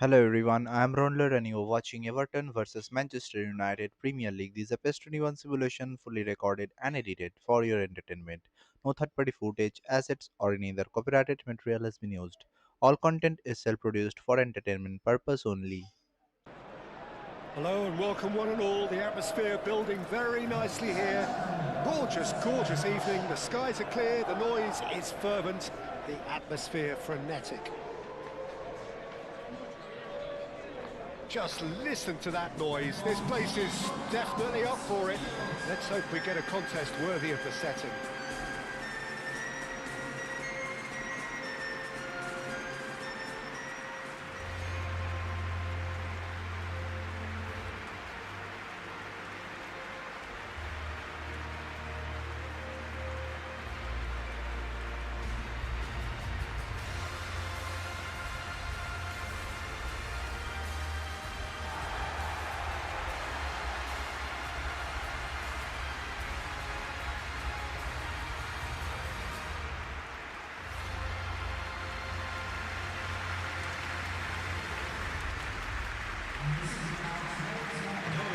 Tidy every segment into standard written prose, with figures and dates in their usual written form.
Hello everyone, I am Raundler and you are watching Everton versus Manchester United Premier League. This is a PES 21 simulation fully recorded and edited for your entertainment. No third party footage, assets, or any other copyrighted material has been used. All content is self produced for entertainment purpose only. Hello and welcome one and all. The atmosphere building very nicely here. Gorgeous, gorgeous evening. The skies are clear, the noise is fervent, the atmosphere frenetic. Just listen to that noise. This place is definitely up for it. Let's hope we get a contest worthy of the setting.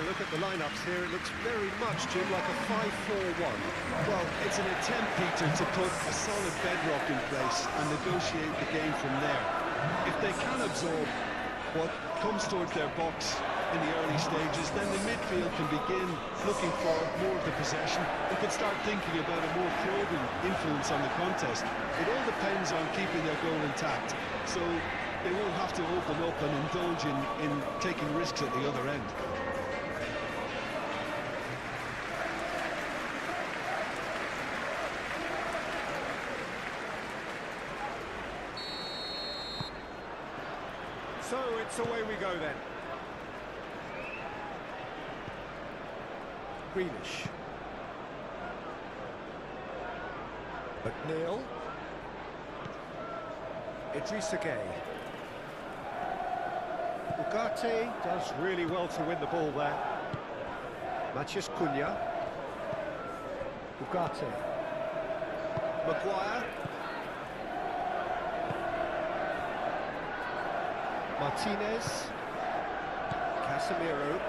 Look at the lineups here, it looks very much, Jim, like a 5-4-1. Well, it's an attempt, Peter, to put a solid bedrock in place and negotiate the game from there. If they can absorb what comes towards their box in the early stages, then the midfield can begin looking for more of the possession and can start thinking about a more probing influence on the contest. It all depends on keeping their goal intact, so they won't have to open up and indulge in taking risks at the other end. So it's away we go then. Greenish. McNeil. Idrissa Gueye. Ugarte does really well to win the ball there. Matheus Cunha. Ugarte. Maguire. Martinez. Casemiro.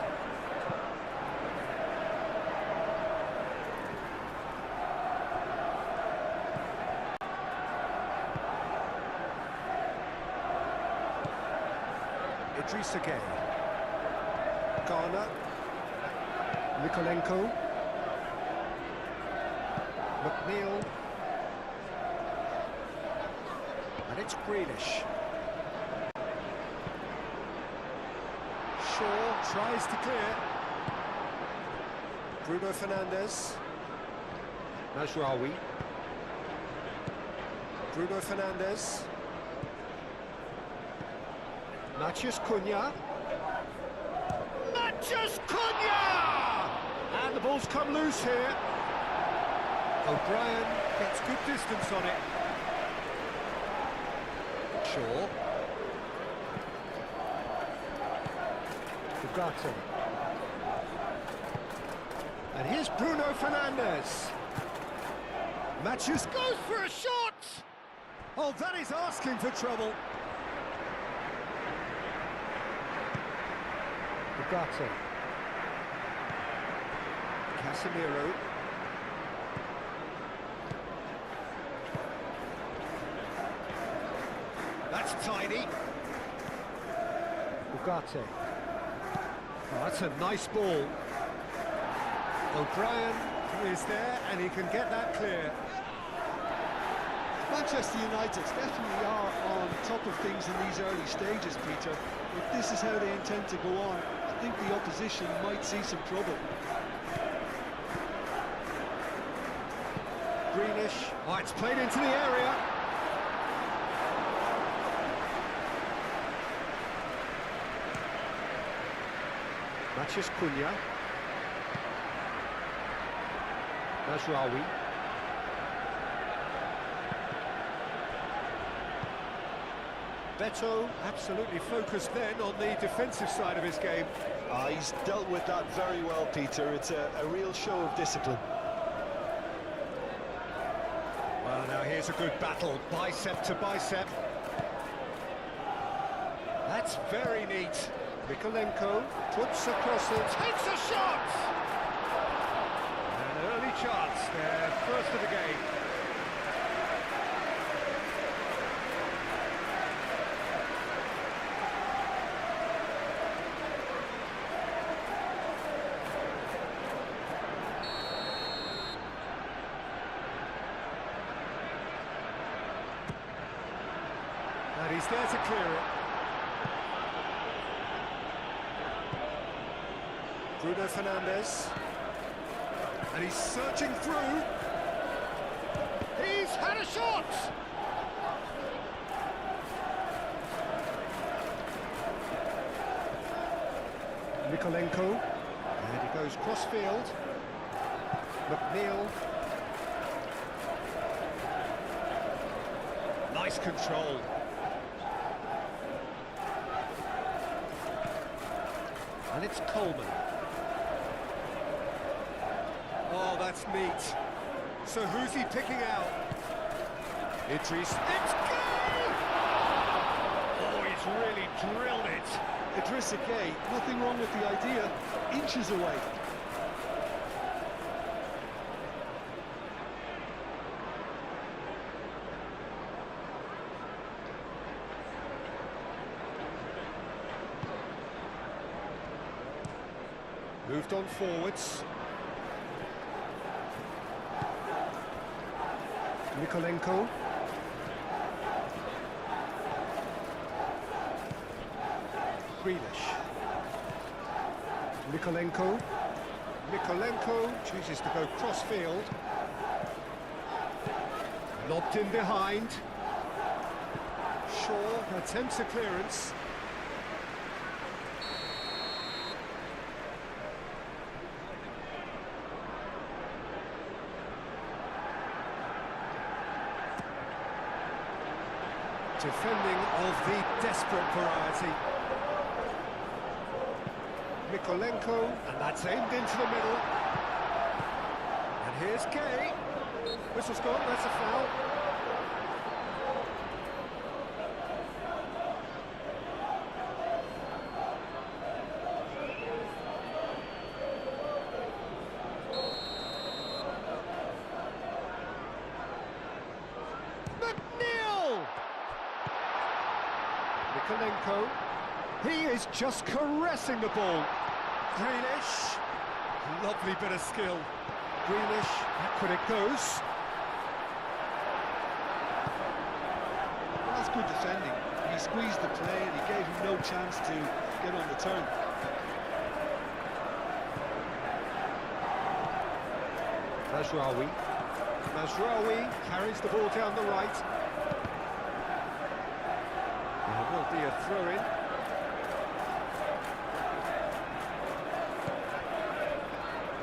Idrissa Gueye. Garner. Nikolenko. McNeil. And it's Greenish. Shaw tries to clear. Bruno Fernandes. Mazraoui. Bruno Fernandes. Matheus Cunha. Matheus Cunha! And the ball's come loose here. O'Brien gets good distance on it. Shaw. Ugarte. And here's Bruno Fernandes. Matheus goes for a shot! Oh, that is asking for trouble. Ugarte. Casemiro. That's tidy. Ugarte. Oh, that's a nice ball. O'Brien is there and he can get that clear. Manchester United definitely are on top of things in these early stages, Peter. If this is how they intend to go on, I think the opposition might see some trouble. Greenish. Oh, it's played into the area. Matheus Cunha. Mazraoui. Beto absolutely focused then on the defensive side of his game. He's dealt with that very well, Peter. It's a real show of discipline. Well, now here's a good battle, bicep to bicep. That's very neat. Mikolenko puts across it, takes a shot! An early chance, their first of the game. And he's there to clear it. Bruno Fernandes. And he's searching through. He's had a shot! Mikolenko. And he goes cross-field. McNeil. Nice control. And it's Coleman. Oh, that's neat. So who's he picking out? Idris. It's goal! Oh, he's really drilled it. Idris Gay, nothing wrong with the idea. Inches away. Moved on forwards. Mikolenko. Grealish. Mikolenko. Mikolenko chooses to go cross-field. Lobbed in behind. Shaw attempts a clearance. Defending of the desperate variety. Mikolenko, and that's aimed into the middle. And here's Gay. Whistle's gone, that's a foul. Mikolenko, he is just caressing the ball. Grealish, lovely bit of skill. Grealish, back when it goes. Well, that's good defending. He squeezed the play and he gave him no chance to get on the turn. Mazraoui carries the ball down the right. There will be a throw-in.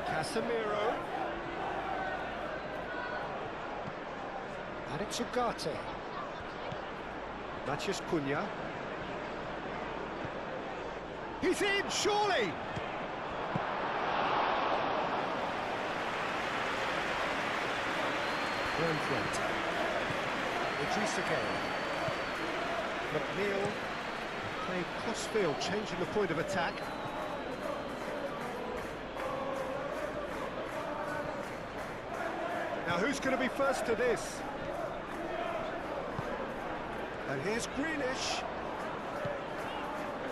Casemiro. And it's Ugarte. Matheus Cunha. He's in, surely! Raundler. Idris again. McNeil playing cross-field, changing the point of attack. Now who's going to be first to this? And here's Grealish.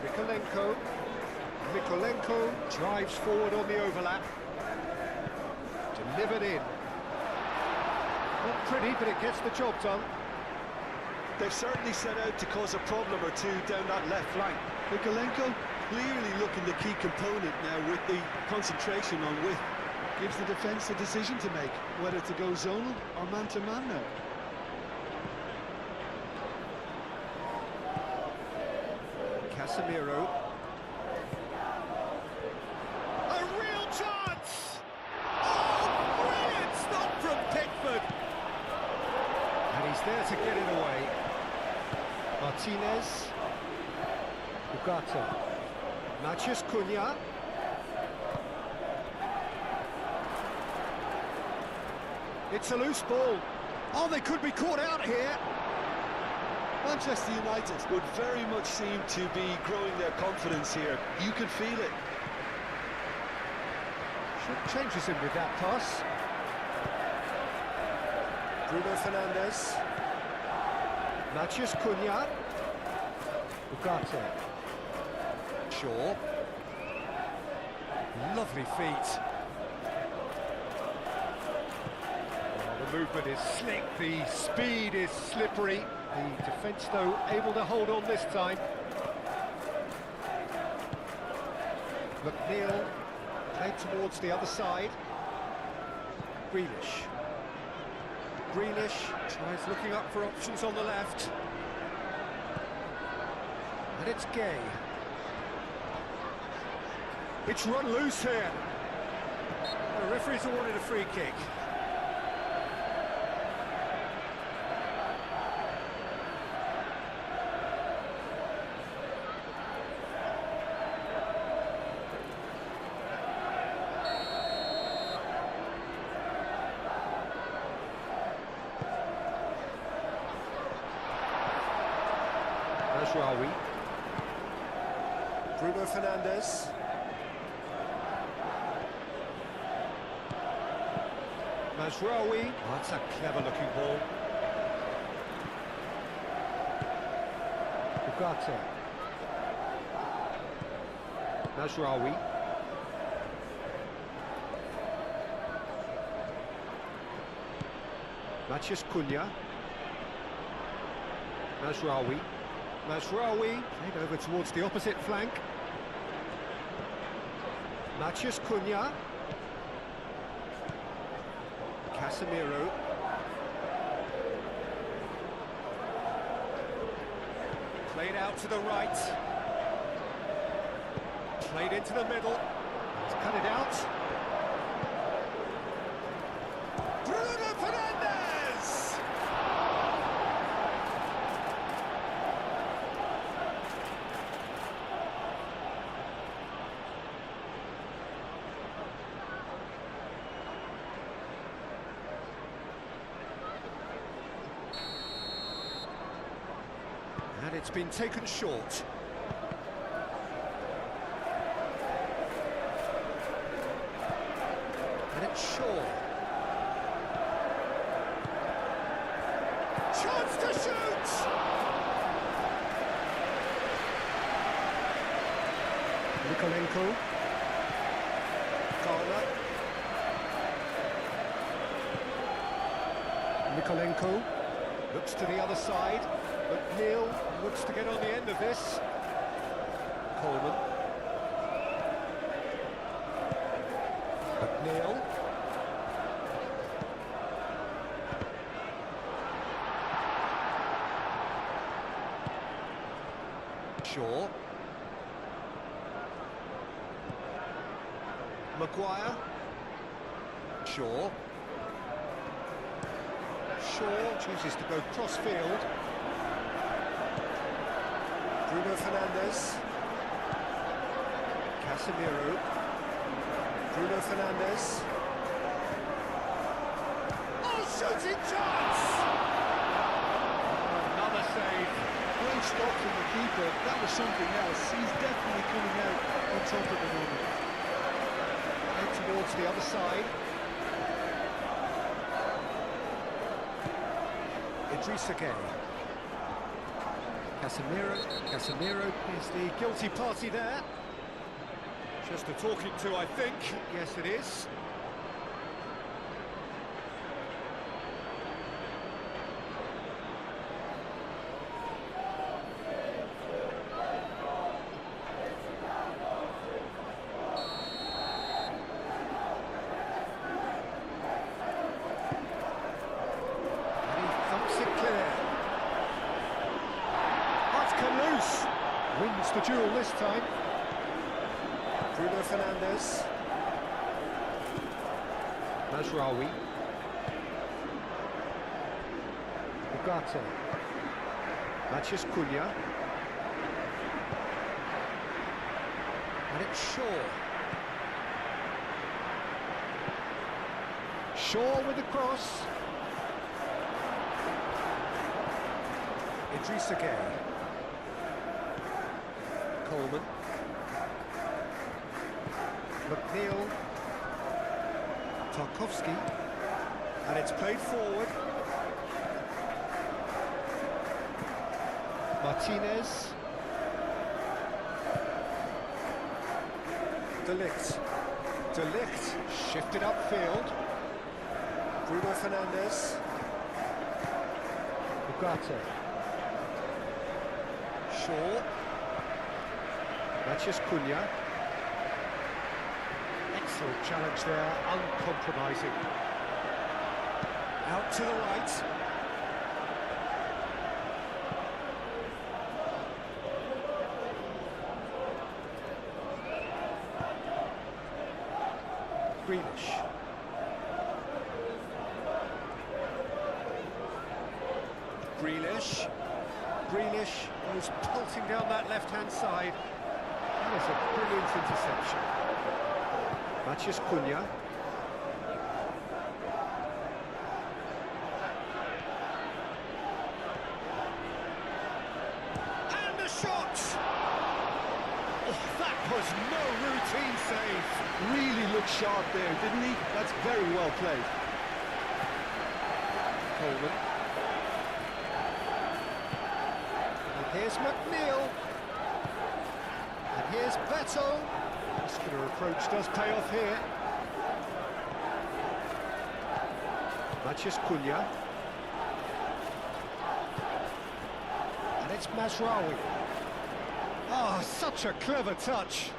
Mikolenko. Mikolenko drives forward on the overlap. Delivered in. Not pretty, but it gets the job done. They've certainly set out to cause a problem or two down that left flank. Mikolenko clearly looking the key component now with the concentration on width. Gives the defence a decision to make, whether to go zonal or man-to-man now. Casemiro. A real chance! Oh, brilliant stop from Pickford! And he's there to get it away. Martinez. Ugarte. Matheus Cunha. It's a loose ball. Oh, they could be caught out here. Manchester United would very much seem to be growing their confidence here. You can feel it. Changes him with that pass. Bruno Fernandes. Matheus Cunha. Ugarte. Shaw. Lovely feet. The movement is slick, the speed is slippery. The defence, though, able to hold on this time. McNeil played towards the other side. Grealish. Grealish tries looking up for options on the left. And it's Gay. It's run loose here. The referee's awarded a free kick. Mazraoui. Bruno Fernandes. Mazraoui. Oh, that's a clever looking ball. Ugarte. Mazraoui. Matheus Cunha. Mazraoui. Mazraoui played over towards the opposite flank. Matheus Cunha. Casemiro. Played out to the right. Played into the middle. He's cut it out. Bruno Fernandes! And it's been taken short. And it's Shaw. Chance to shoot! Nikolenko. Garner. Nikolenko looks to the other side. McNeil looks to get on the end of this. Coleman. McNeil. Shaw. Maguire. Shaw. Shaw chooses to go cross-field. Bruno Fernandes. Casemiro. Bruno Fernandes. Oh, shooting chance! Another save. Great stop from the keeper. That was something else. He's definitely coming out on top at the moment. Head towards the other side. Idrissa Gueye. Casemiro is the guilty party there. Just a talking to, I think. Yes, it is. And he thumps it clear. Come loose. Wins the duel this time. Bruno Fernandes. Mazraoui. Ugarte. Matheus Cunha. And it's Shaw. Shaw with the cross. Idrissa Gueye. Coleman. McNeil. Tarkowski. And it's played forward. Martinez. De Ligt shifted upfield. Bruno Fernandes. Ugarte. Shaw. Matheus Cunha. Excellent challenge there, uncompromising. Out to the right. Grealish. Grealish goes pulsing down that left-hand side. That is a brilliant interception. Matheus Cunha. And the shot! Oh, that was no routine save. Really looked sharp there, didn't he? That's very well played. Coleman. And here's McNeil. And here's Beto. Muscular approach does pay off here. Matheus Cunha. And it's Mazraoui. Oh, such a clever touch.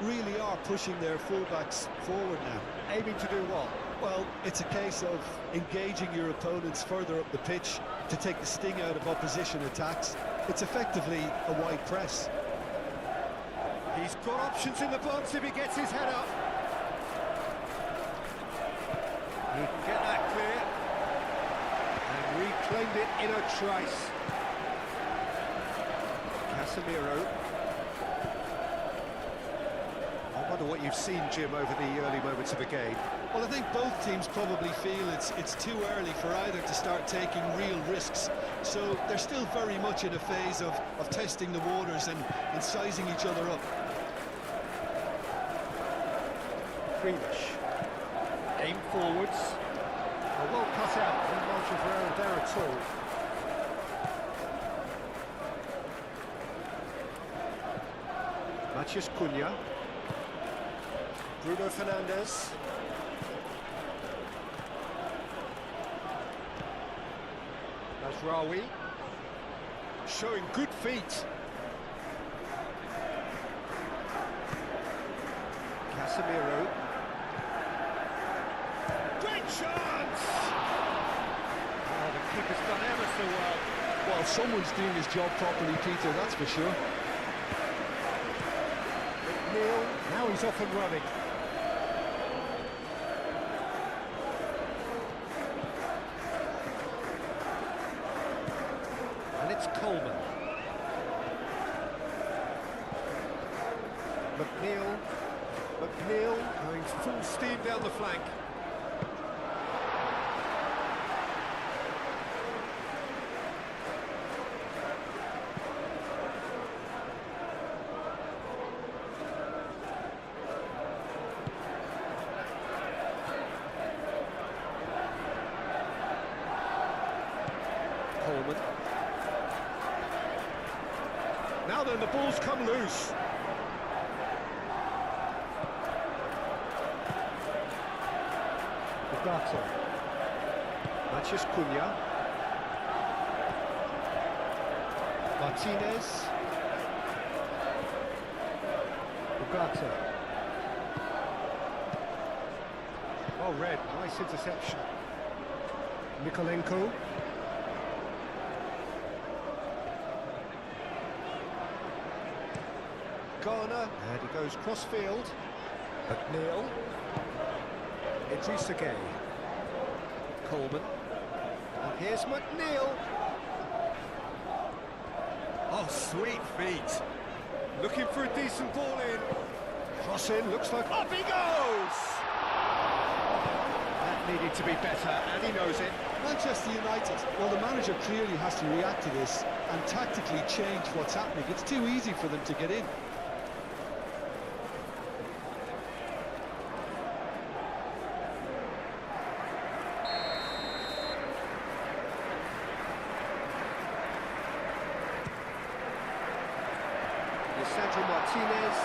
Really are pushing their fullbacks forward now. Aiming to do what? Well, it's a case of engaging your opponents further up the pitch to take the sting out of opposition attacks. It's effectively a wide press. He's got options in the box if he gets his head up. He can get that clear. And reclaimed it in a trice. Casemiro. I wonder what you've seen, Jim, over the early moments of the game. Well, I think both teams probably feel it's too early for either to start taking real risks. So they're still very much in a phase of testing the waters and sizing each other up. Grealish. Aim forwards. A well cut out. No margin for error there at all. Matheus Cunha. Bruno Fernandes. Mazraoui. Showing good feet. Casemiro. Great chance! Oh, the keeper's done ever so well. Well, someone's doing his job properly, Peter, that's for sure. McNeil, now he's off and running. And it's Coleman. McNeil going full steam down the flank. Coleman. Now then, the ball's come loose. Ugarte. Matheus Cunha. Martinez. Ugarte. Oh, red. Nice interception. Mikolenko. Garner, and he goes cross-field. McNeil. Idrissa Gueye. Coleman. And here's McNeil. Oh, sweet feet. Looking for a decent ball in. Cross in, looks like... Up he goes! That needed to be better, and he knows it. Manchester United, well, the manager clearly has to react to this and tactically change what's happening. It's too easy for them to get in. Sandro Martinez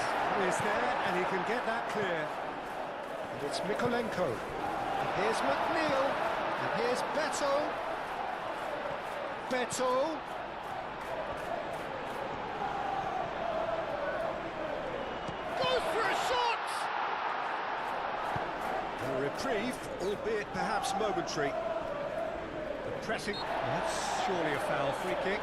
is there, and he can get that clear. And it's Mikolenko. And here's McNeil. And here's Beto. Beto. Goes for a shot! A reprieve, albeit perhaps momentary. The pressing. That's surely a foul. Free kick.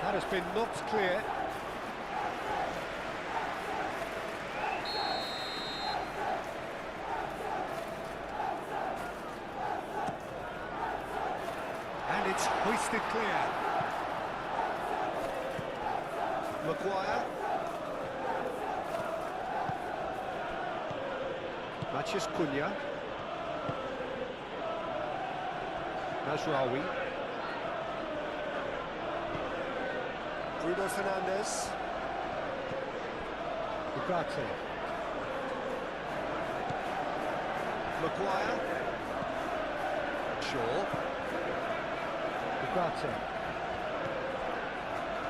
That has been knocked clear. And it's hoisted clear. Maguire. Matheus Cunha. Mazraoui. Bruno Fernandes. Ugarte. Maguire. Shaw. Ugarte.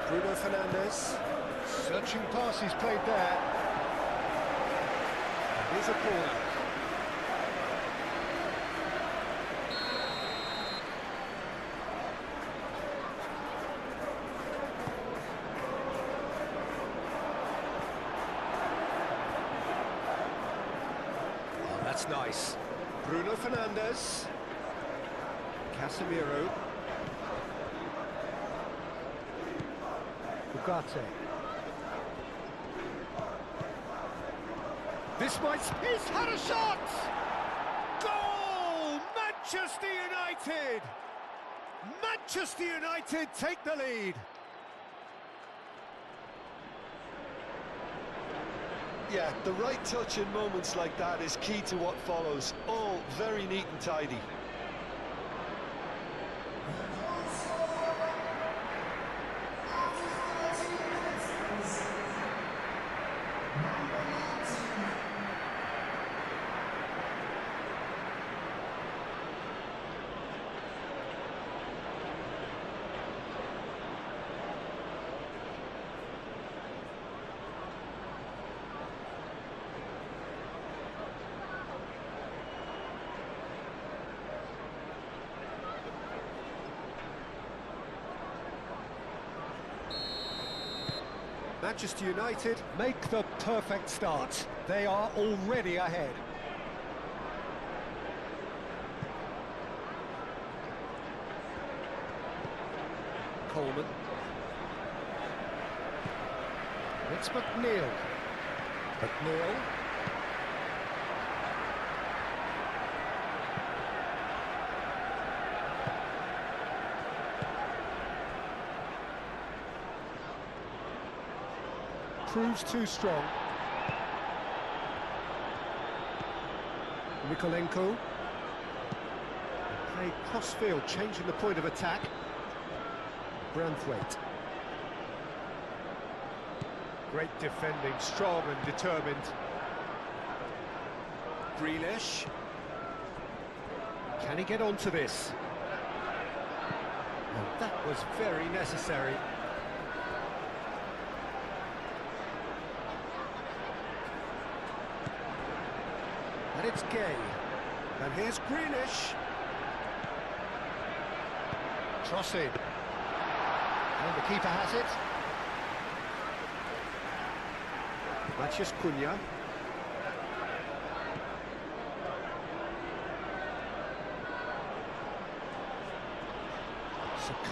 Bruno Fernandes. Searching pass he's played there. And here's a corner. That's nice. Bruno Fernandes. Casemiro. Ugarte. This might... He's had a shot! Goal! Manchester United! Manchester United take the lead. Yeah, the right touch in moments like that is key to what follows. All very neat and tidy. Manchester United make the perfect start. They are already ahead. Coleman. It's McNeil. McNeil. Proves too strong. Mikolenko. Play cross-field, changing the point of attack. Branthwaite. Great defending, strong and determined. Grealish. Can he get onto this? Well, that was very necessary. And it's Gay. And here's Grealish. Trossing. And the keeper has it. Matheus Cunha.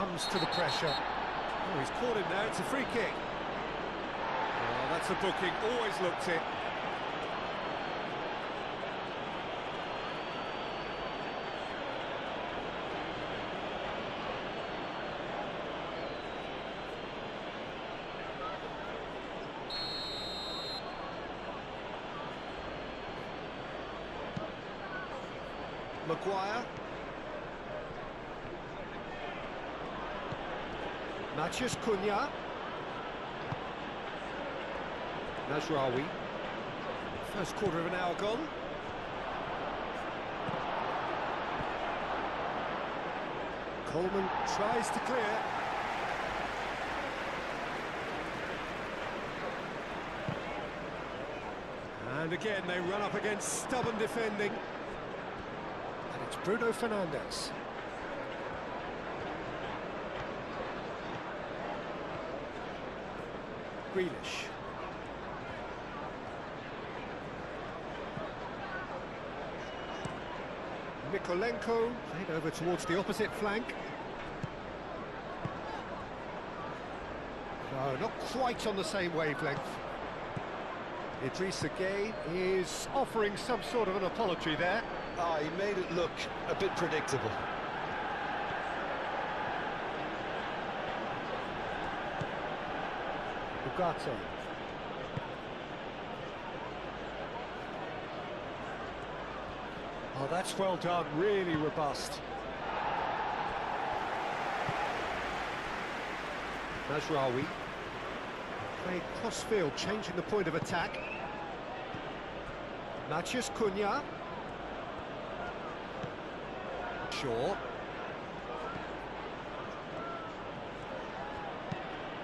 succumbs to the pressure. Oh, he's caught him there, it's a free kick. Oh, that's a booking, always looked it. Maguire. Matheus Cunha. Nasraoui. First quarter of an hour gone. Coleman tries to clear. And again they run up against stubborn defending. And it's Bruno Fernandes. Grealish. Mikolenko played over towards the opposite flank. No, not quite on the same wavelength. Idrissa Gueye is offering some sort of an apology there. Ah, he made it look a bit predictable. Ugarte. Oh, that's well done, really robust. Nasraoui. Played cross-field, changing the point of attack. Matheus Cunha. Shaw.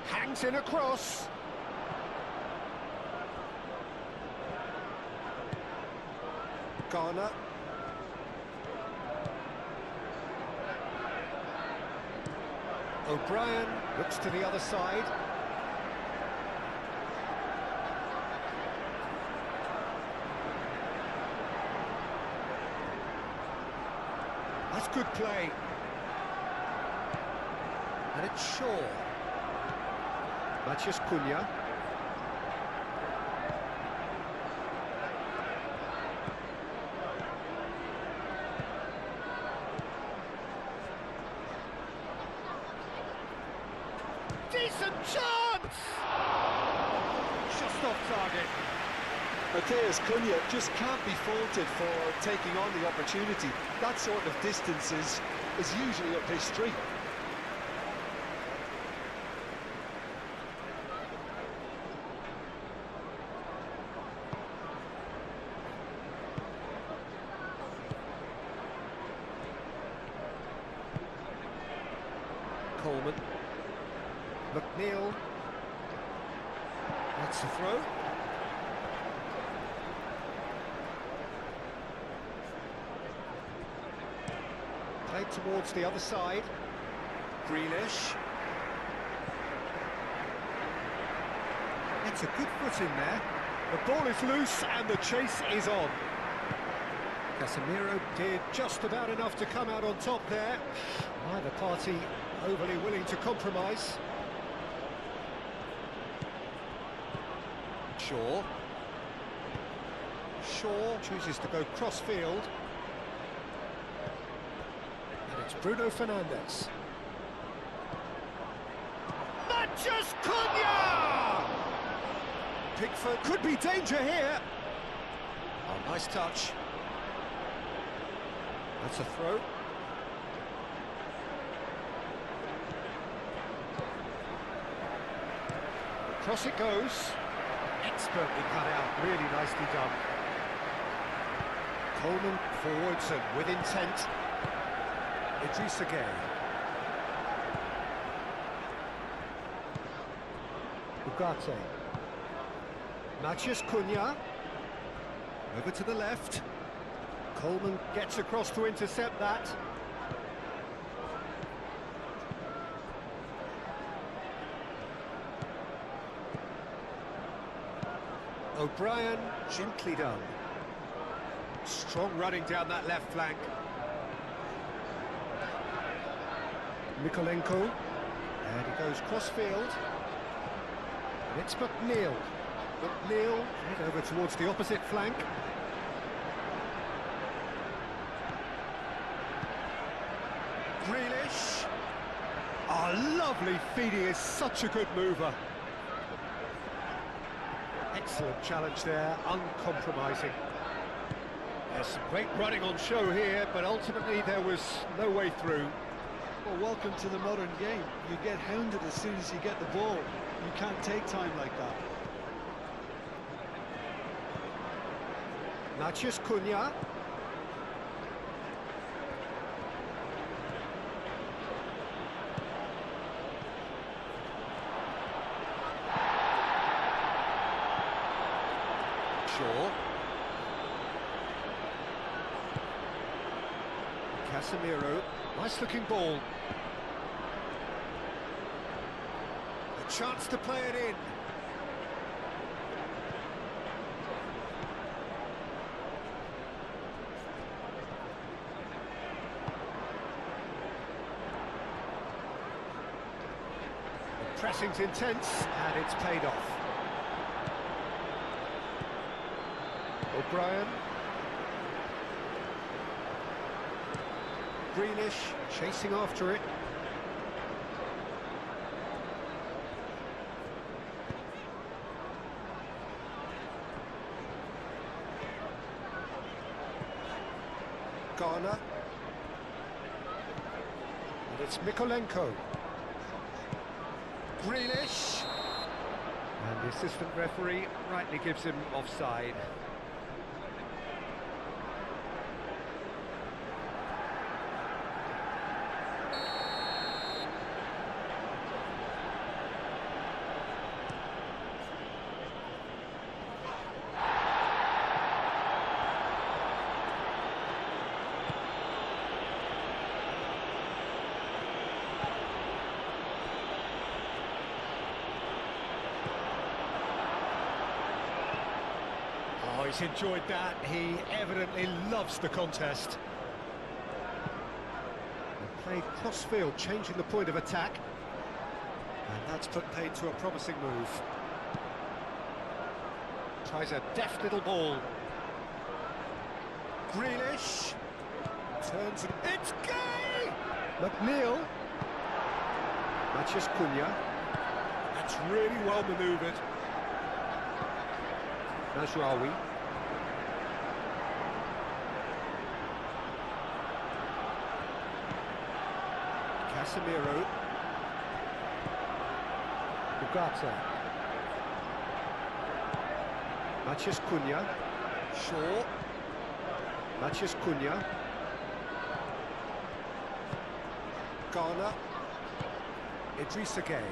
Hangs in across. Garner. O'Brien looks to the other side. That's good play. And it's Shaw. Matheus Cunha. Decent chance! Just off target. Matheus Cunha just can't be faulted for taking on the opportunity. That sort of distance is usually up his street. Coleman. McNeil. That's the throw. Played towards the other side. Grealish. It's a good foot in there. The ball is loose and the chase is on. Casemiro did just about enough to come out on top there. Neither party overly willing to compromise. Shaw. Shaw chooses to go cross-field. And it's Bruno Fernandes. Matheus Cunha! Pickford could be danger here. Oh, nice touch. That's a throw. Across it goes. Expertly cut out, really nicely done. Coleman forwards and with intent. Idrissa Gueye. Ugarte. Matheus Cunha. Over to the left. Coleman gets across to intercept that. O'Brien, gently done. Strong running down that left flank. Mikolenko. And he goes cross-field. And it's McNeil. McNeil head over towards the opposite flank. Grealish. Oh, lovely feed, he is such a good mover. Excellent challenge there, uncompromising. There's some great running on show here, but ultimately there was no way through. Well, welcome to the modern game. You get hounded as soon as you get the ball. You can't take time like that. Matheus Cunha. Shaw. Casemiro. Nice looking ball. A chance to play it in. The pressing's intense and it's paid off. O'Brien. Grealish chasing after it. Garner. And it's Mikolenko. Grealish. And the assistant referee rightly gives him offside. Oh, he's enjoyed that. He evidently loves the contest. They played cross-field, changing the point of attack. And that's put paid to a promising move. Tries a deft little ball. Grealish. Turns and it's gay! McNeil. Matheus Cunha. That's really well manoeuvred. Najraoui. Casemiro. Ugarte. Matheus Cunha. Shaw. Matheus Cunha. Garner. Idrissa Gueye.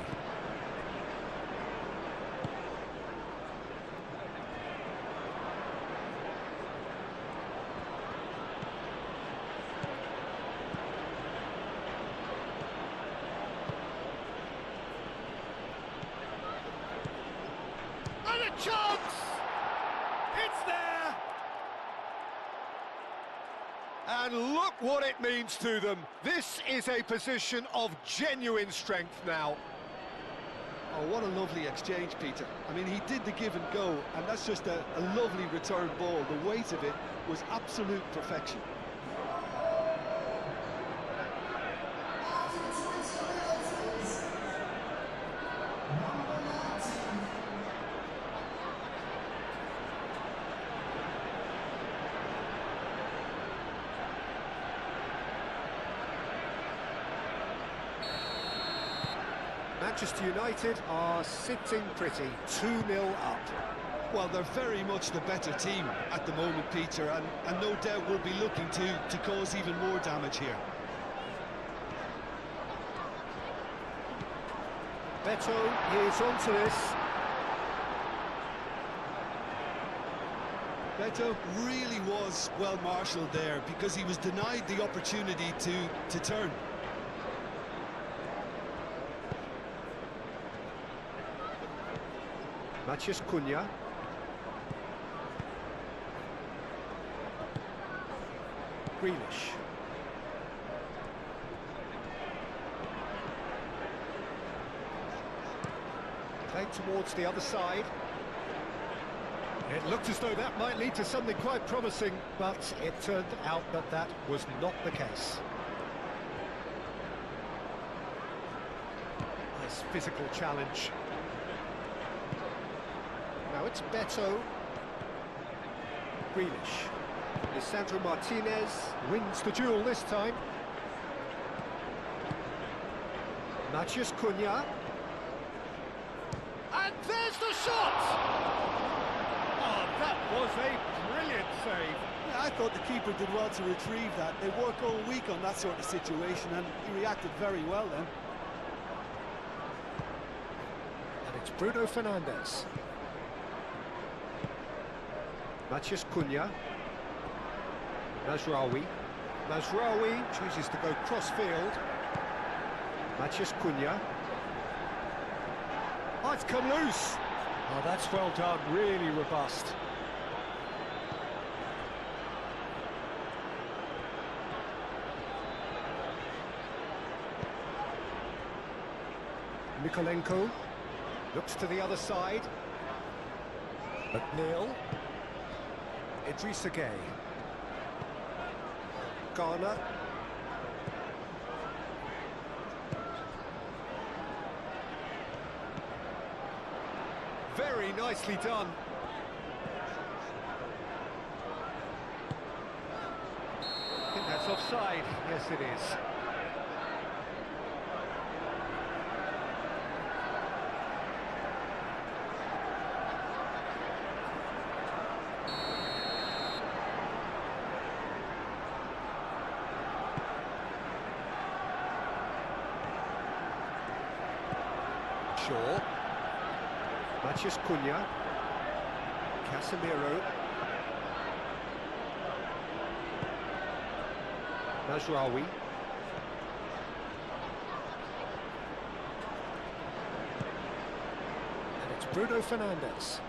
And a chance! It's there! And look what it means to them. This is a position of genuine strength now. Oh, what a lovely exchange, Peter. I mean, he did the give and go, and that's just a lovely return ball. The weight of it was absolute perfection. Manchester United are sitting pretty, 2-0 up. Well, they're very much the better team at the moment, Peter, and no doubt will be looking to cause even more damage here. Beto is onto this. Beto really was well marshalled there because he was denied the opportunity to turn. Matheus Cunha. Grealish. Played towards the other side. It looked as though that might lead to something quite promising, but it turned out that that was not the case. Nice physical challenge. Now it's Beto. Grealish. Lisandro Martinez wins the duel this time. Matheus Cunha. And there's the shot! Oh, that was a brilliant save. Yeah, I thought the keeper did well to retrieve that. They work all week on that sort of situation, and he reacted very well then. And it's Bruno Fernandes. Matheus Cunha. Mazraoui. Mazraoui chooses to go cross-field. Matheus Cunha. Oh, it's come loose. Oh, that's well done, really robust. Mikolenko looks to the other side. McNeil. Idrissa Gueye. Garner. Very nicely done. I think that's offside. Yes, it is. Shaw. Matheus Cunha. Casemiro. Mazraoui. And it's Bruno Fernandes.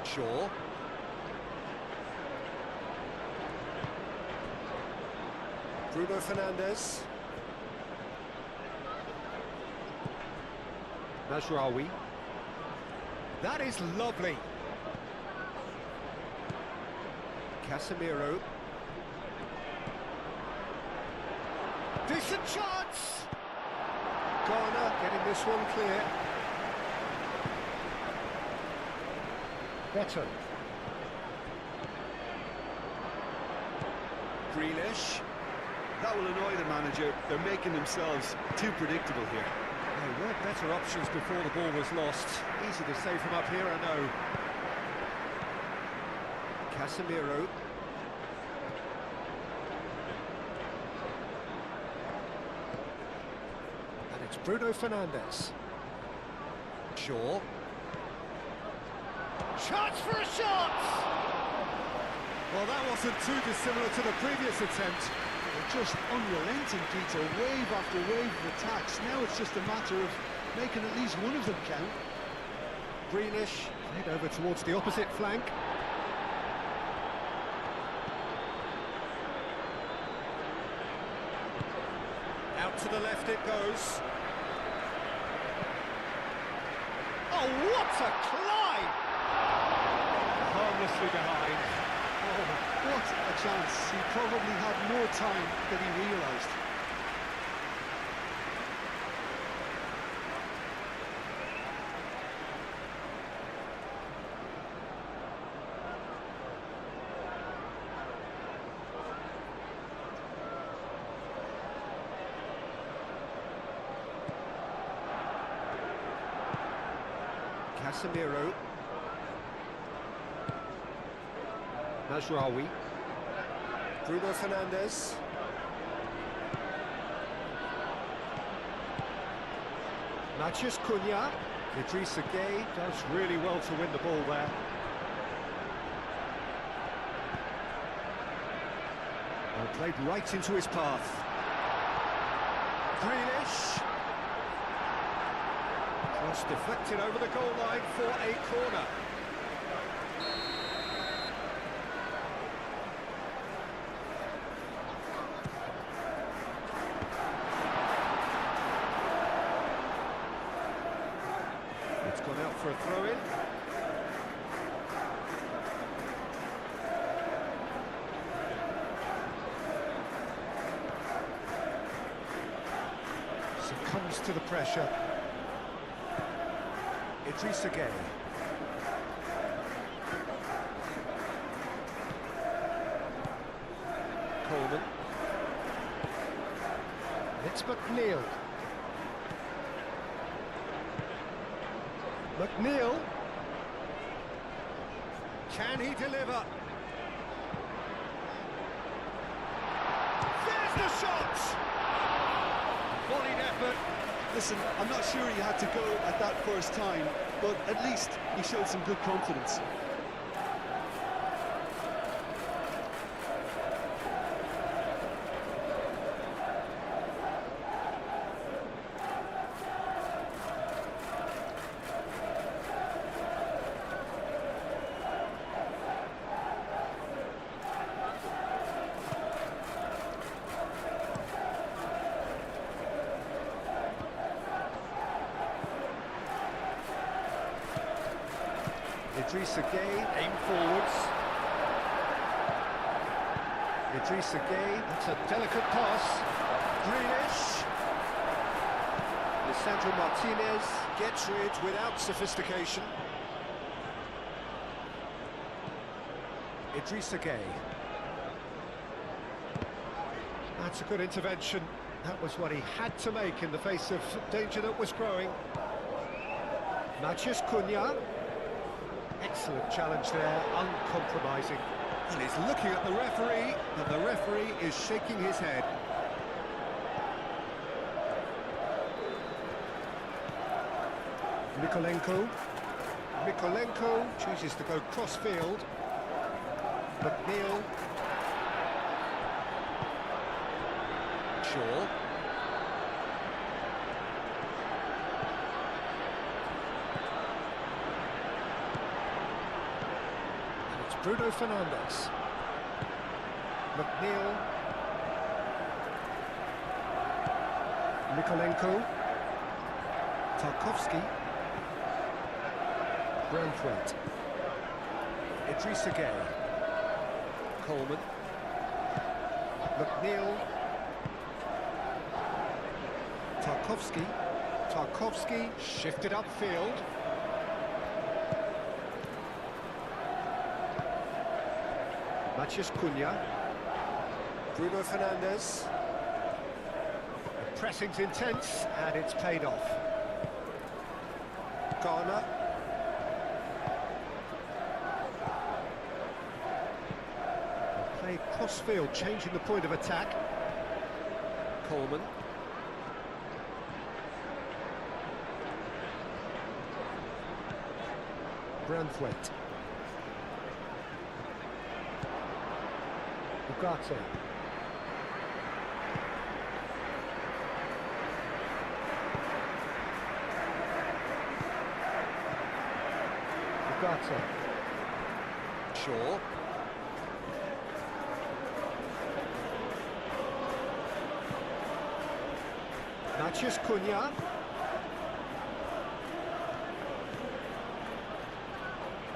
Shaw. Bruno Fernandes. Mazraoui. That is lovely. Casemiro. Decent chance! Garner getting this one clear. Beto. Grealish. That will annoy the manager. They're making themselves too predictable here. There were better options before the ball was lost. Easy to say from up here, I know. Casemiro. And it's Bruno Fernandes. Shaw. Chance for a shot! Well, that wasn't too dissimilar to the previous attempt. They're just unrelenting, Peter, wave after wave of attacks. Now it's just a matter of making at least one of them count. Grealish played over towards the opposite flank. Out to the left it goes. Oh, what a climb! Harmlessly behind. Oh, what a chance. He probably had more time than he realised. Casemiro. Mazraoui. Bruno Fernandes. Matheus Cunha. Idrissa Gueye does really well to win the ball there. Well, played right into his path. Grealish. Cross deflected over the goal line for a corner. It's gone out for a throw-in. Succumbs to the pressure. Idrissa Gueye. Coleman. It's McNeil. McNeil. Can he deliver? There's the shot! Volleyed effort. Listen, I'm not sure he had to go at that first time, but at least he showed some good confidence. Idrissa Gueye, aim forwards. Idrissa Gueye, that's a delicate pass. Grealish. Lisandro Martinez gets rid without sophistication. Idrissa Gueye. That's a good intervention. That was what he had to make in the face of danger that was growing. Matheus Cunha. Excellent challenge there, uncompromising. And he's looking at the referee, and the referee is shaking his head. Mikolenko chooses to go cross-field. McNeil. Shaw. Bruno Fernandes. McNeil. Mikolenko. Tarkowski. Branthwaite. Idrissa Gueye. Coleman. McNeil. Tarkowski. Tarkowski shifted upfield. Matheus Cunha. Bruno Fernandes. The pressing's intense and it's paid off. Garner. Play cross-field, changing the point of attack. Coleman. Branthwaite. Ugarte. Ugarte. Shaw. Matheus Cunha.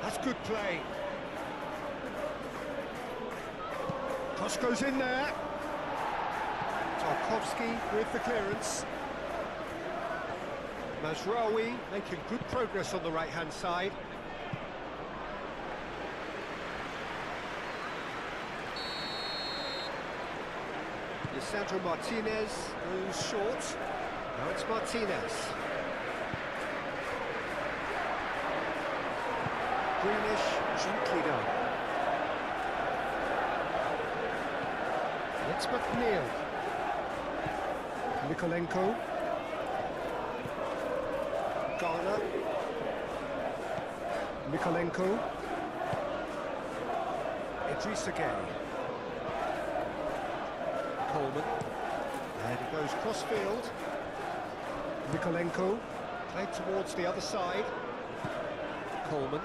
That's good play. Cross goes in there. Tarkowski with the clearance. Mazraoui making good progress on the right-hand side. Lisandro Martinez goes short. Now it's Martinez. Grealish, gently done. It's McNeil. Mikolenko. Garner. Mikolenko. Idrissa Gueye. Coleman. And he goes cross-field. Mikolenko. Played towards the other side. Coleman.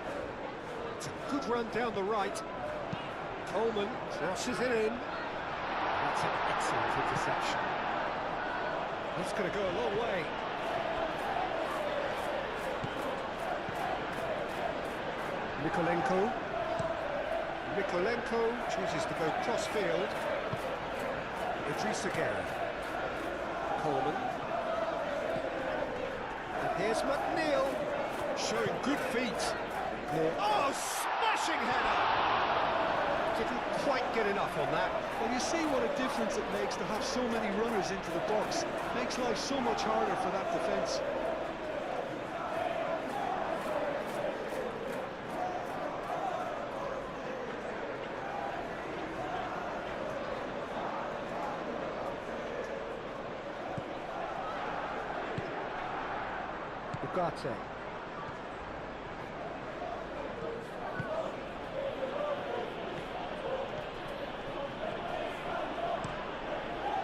It's a good run down the right. Coleman crosses it in. That's an excellent interception. That's going to go a long way. Mikolenko. Mikolenko chooses to go cross-field. Idrissa Gueye. Coleman. And here's McNeil, showing good feet. Oh, smashing header! Didn't quite get enough on that. Well, you see what a difference it makes to have so many runners into the box. Makes life so much harder for that defence. Ugarte.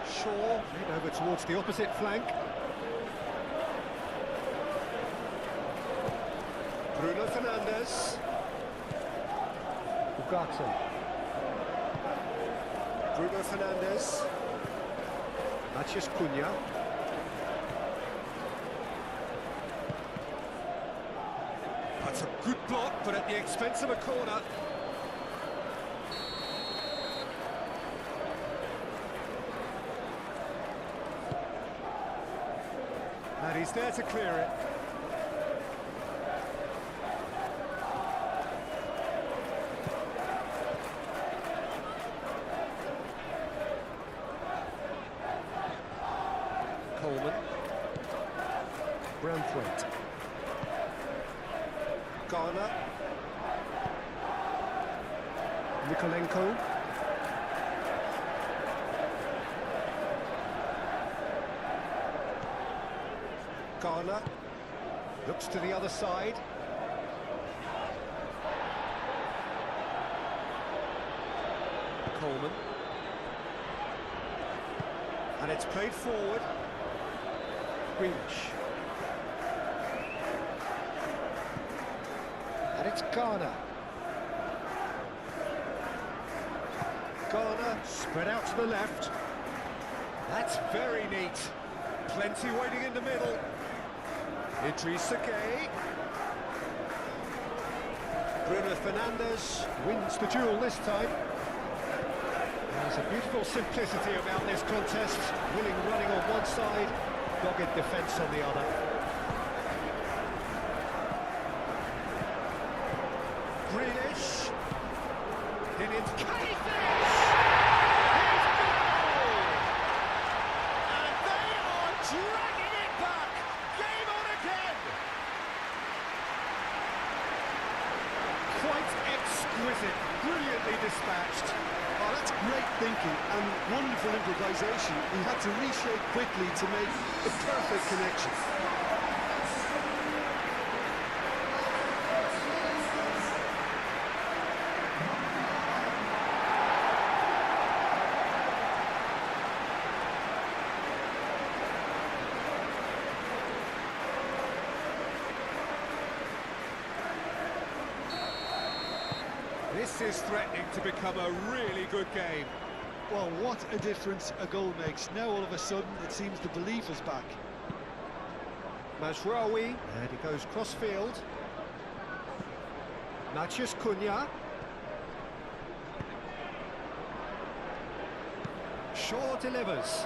Shaw, head over towards the opposite flank. Bruno Fernandes. Ugarte. Bruno Fernandes. Matheus Cunha. That's a good block, but at the expense of a corner. And he's there to clear it. Coleman. Branthwaite. Garner. Mikolenko. Garner looks to the other side. Coleman. And it's played forward. Grealish. And it's Garner. Garner spread out to the left. That's very neat. Plenty waiting in the middle. Idrissa Gueye. Bruno Fernandes wins the duel this time. There's a beautiful simplicity about this contest. Willing running on one side, dogged defence on the other. Grealish. In into He's goal! And they are dragging it back. Game on again. Quite exquisite, brilliantly dispatched. Oh, that's great thinking and wonderful improvisation. He had to reshape quickly to make the perfect connection. This is threatening to become a really good game. Well, what a difference a goal makes. Now all of a sudden it seems the belief is back. Mazraoui, and he goes cross-field. Matheus Cunha. Shaw delivers.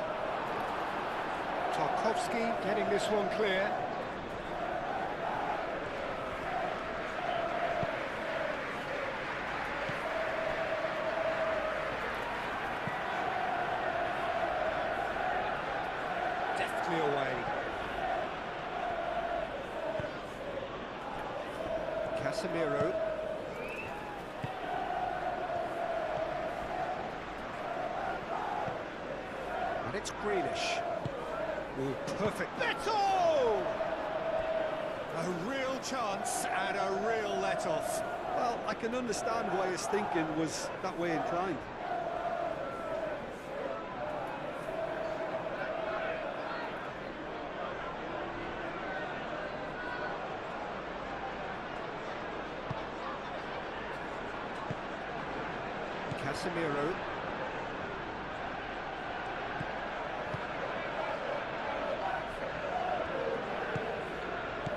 Tarkowski getting this one clear. Deftly away. Casemiro. And it's Grealish. Oh, perfect. Beto! A real chance and a real let-off. Well, I can understand why his thinking was that way inclined. Casemiro.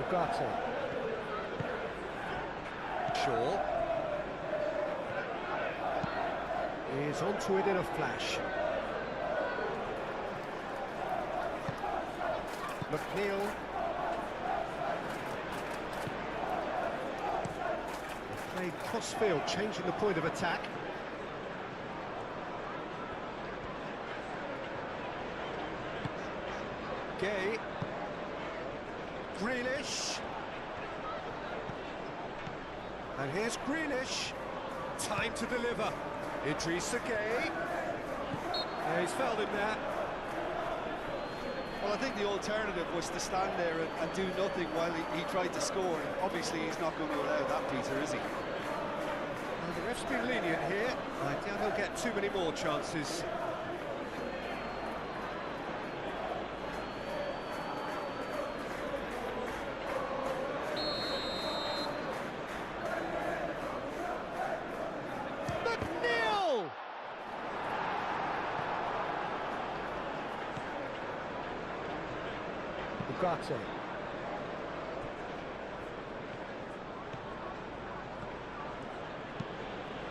Ugarte. Shaw. Is onto it in a flash. McNeil. Played crossfield, changing the point of attack. Gay. Grealish. And here's Grealish. Time to deliver. Idrissa Gay. Yeah, he's fouled him there. Well, I think the alternative was to stand there and do nothing while he tried to score. And obviously, he's not going to allow that, Peter, is he? Well, the ref's been lenient here. I doubt he'll get too many more chances. McNeil! Ugarte.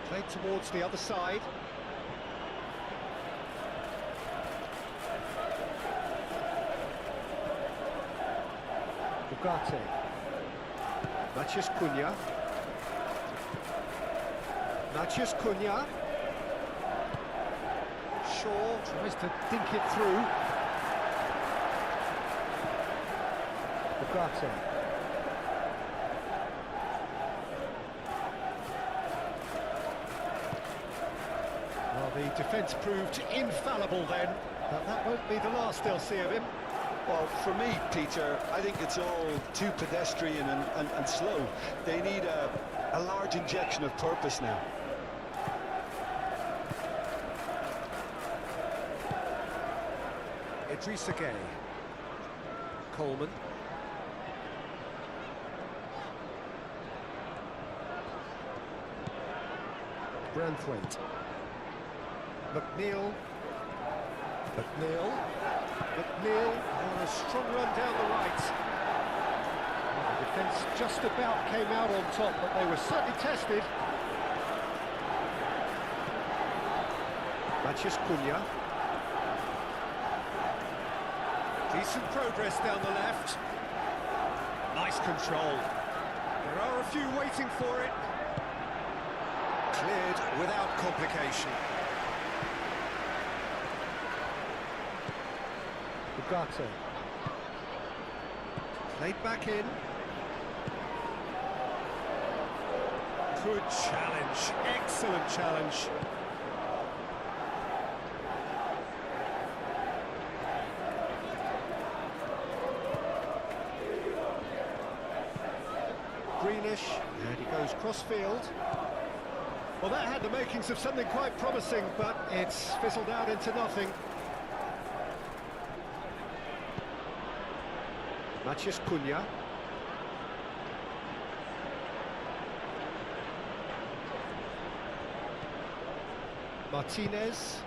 Played towards the other side. Ugarte. Matheus Cunha. Matheus Cunha. Shaw tries to dink it through. Ugarte. Well, the defence proved infallible then, but that won't be the last they'll see of him. Well, for me, Peter, I think it's all too pedestrian and slow. They need a large injection of purpose now. Idrissa Gay. Coleman. Branthwaite. McNeil. McNeil. McNeil on a strong run down the right. Well, the defence just about came out on top, but they were certainly tested. Matheus Cunha. Decent progress down the left. Nice control. There are a few waiting for it. Cleared without complication. Ugarte. Played back in. Good challenge. Excellent challenge. Grealish, and he goes cross-field. Well, that had the makings of something quite promising, but it's fizzled out into nothing. Matheus Cunha. Martinez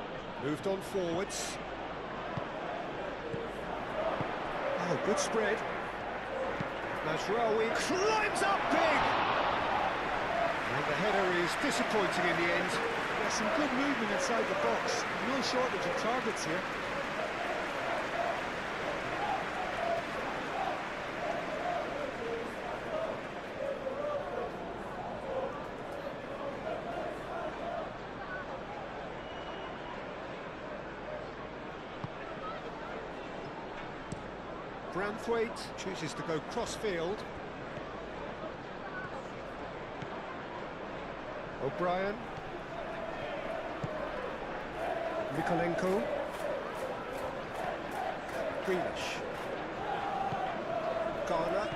moved on forwards. Oh, good spread. Mazraoui climbs up big! And the header is disappointing in the end. There's some good movement inside the box. No shortage of targets here. Branthwaite chooses to go cross-field. O'Brien. Mikolenko. Grealish. Garner.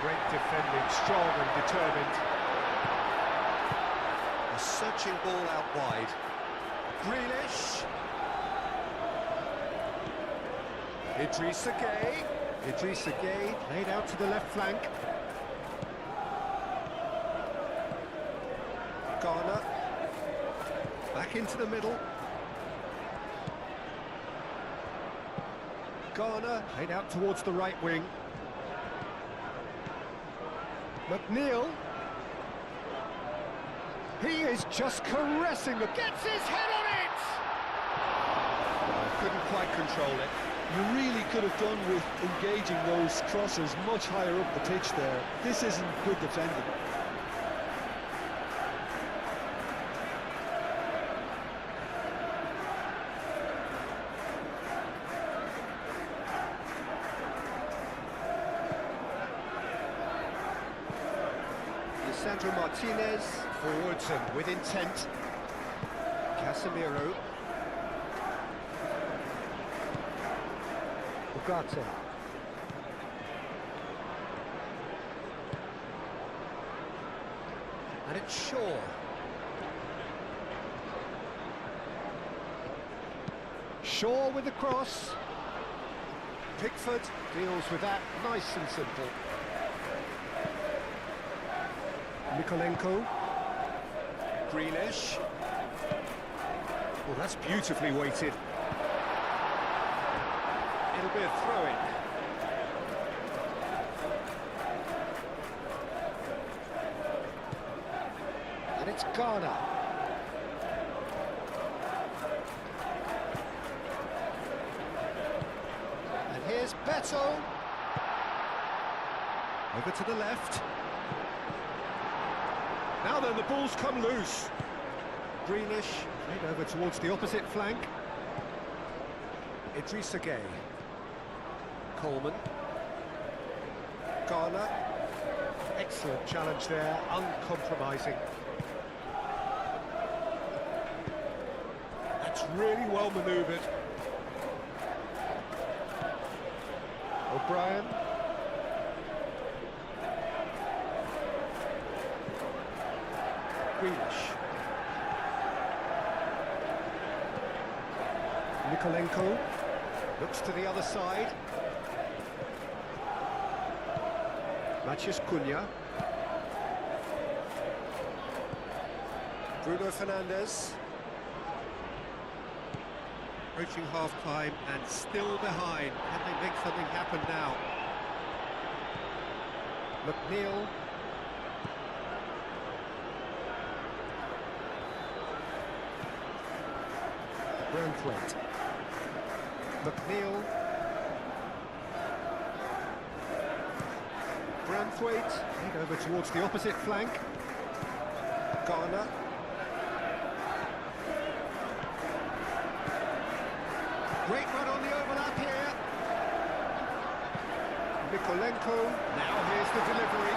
Great defending, strong and determined. A searching ball out wide. Grealish. Idrissa Gay. Idrissa Gay laid out to the left flank. Garner. Back into the middle. Garner played out towards the right wing. McNeil. He is just caressing the... Gets his head on it! Couldn't quite control it. You really could have done with engaging those crossers much higher up the pitch there. This isn't good defending. Sandro Martinez, forwards and with intent. Casemiro. Ugarte. And it's Shaw. Shaw with the cross. Pickford deals with that, nice and simple. Mikolenko. Grealish. Well, that's beautifully weighted. It'll be a throw-in. And it's Garner. And here's Beto. Over to the left. Now then, the ball's come loose. Grealish played over towards the opposite flank. Idrissa Gueye. Coleman. Garner. Excellent challenge there, uncompromising. That's really well manoeuvred. O'Brien. Grealish. Mikolenko looks to the other side. Matheus Cunha. Bruno Fernandes. Approaching half-time and still behind. Can they make something happen now? McNeil. Braithwaite. McNeil. Braithwaite. Head over towards the opposite flank. Garner. Great run on the overlap here. Mikolenko. Now here's the delivery.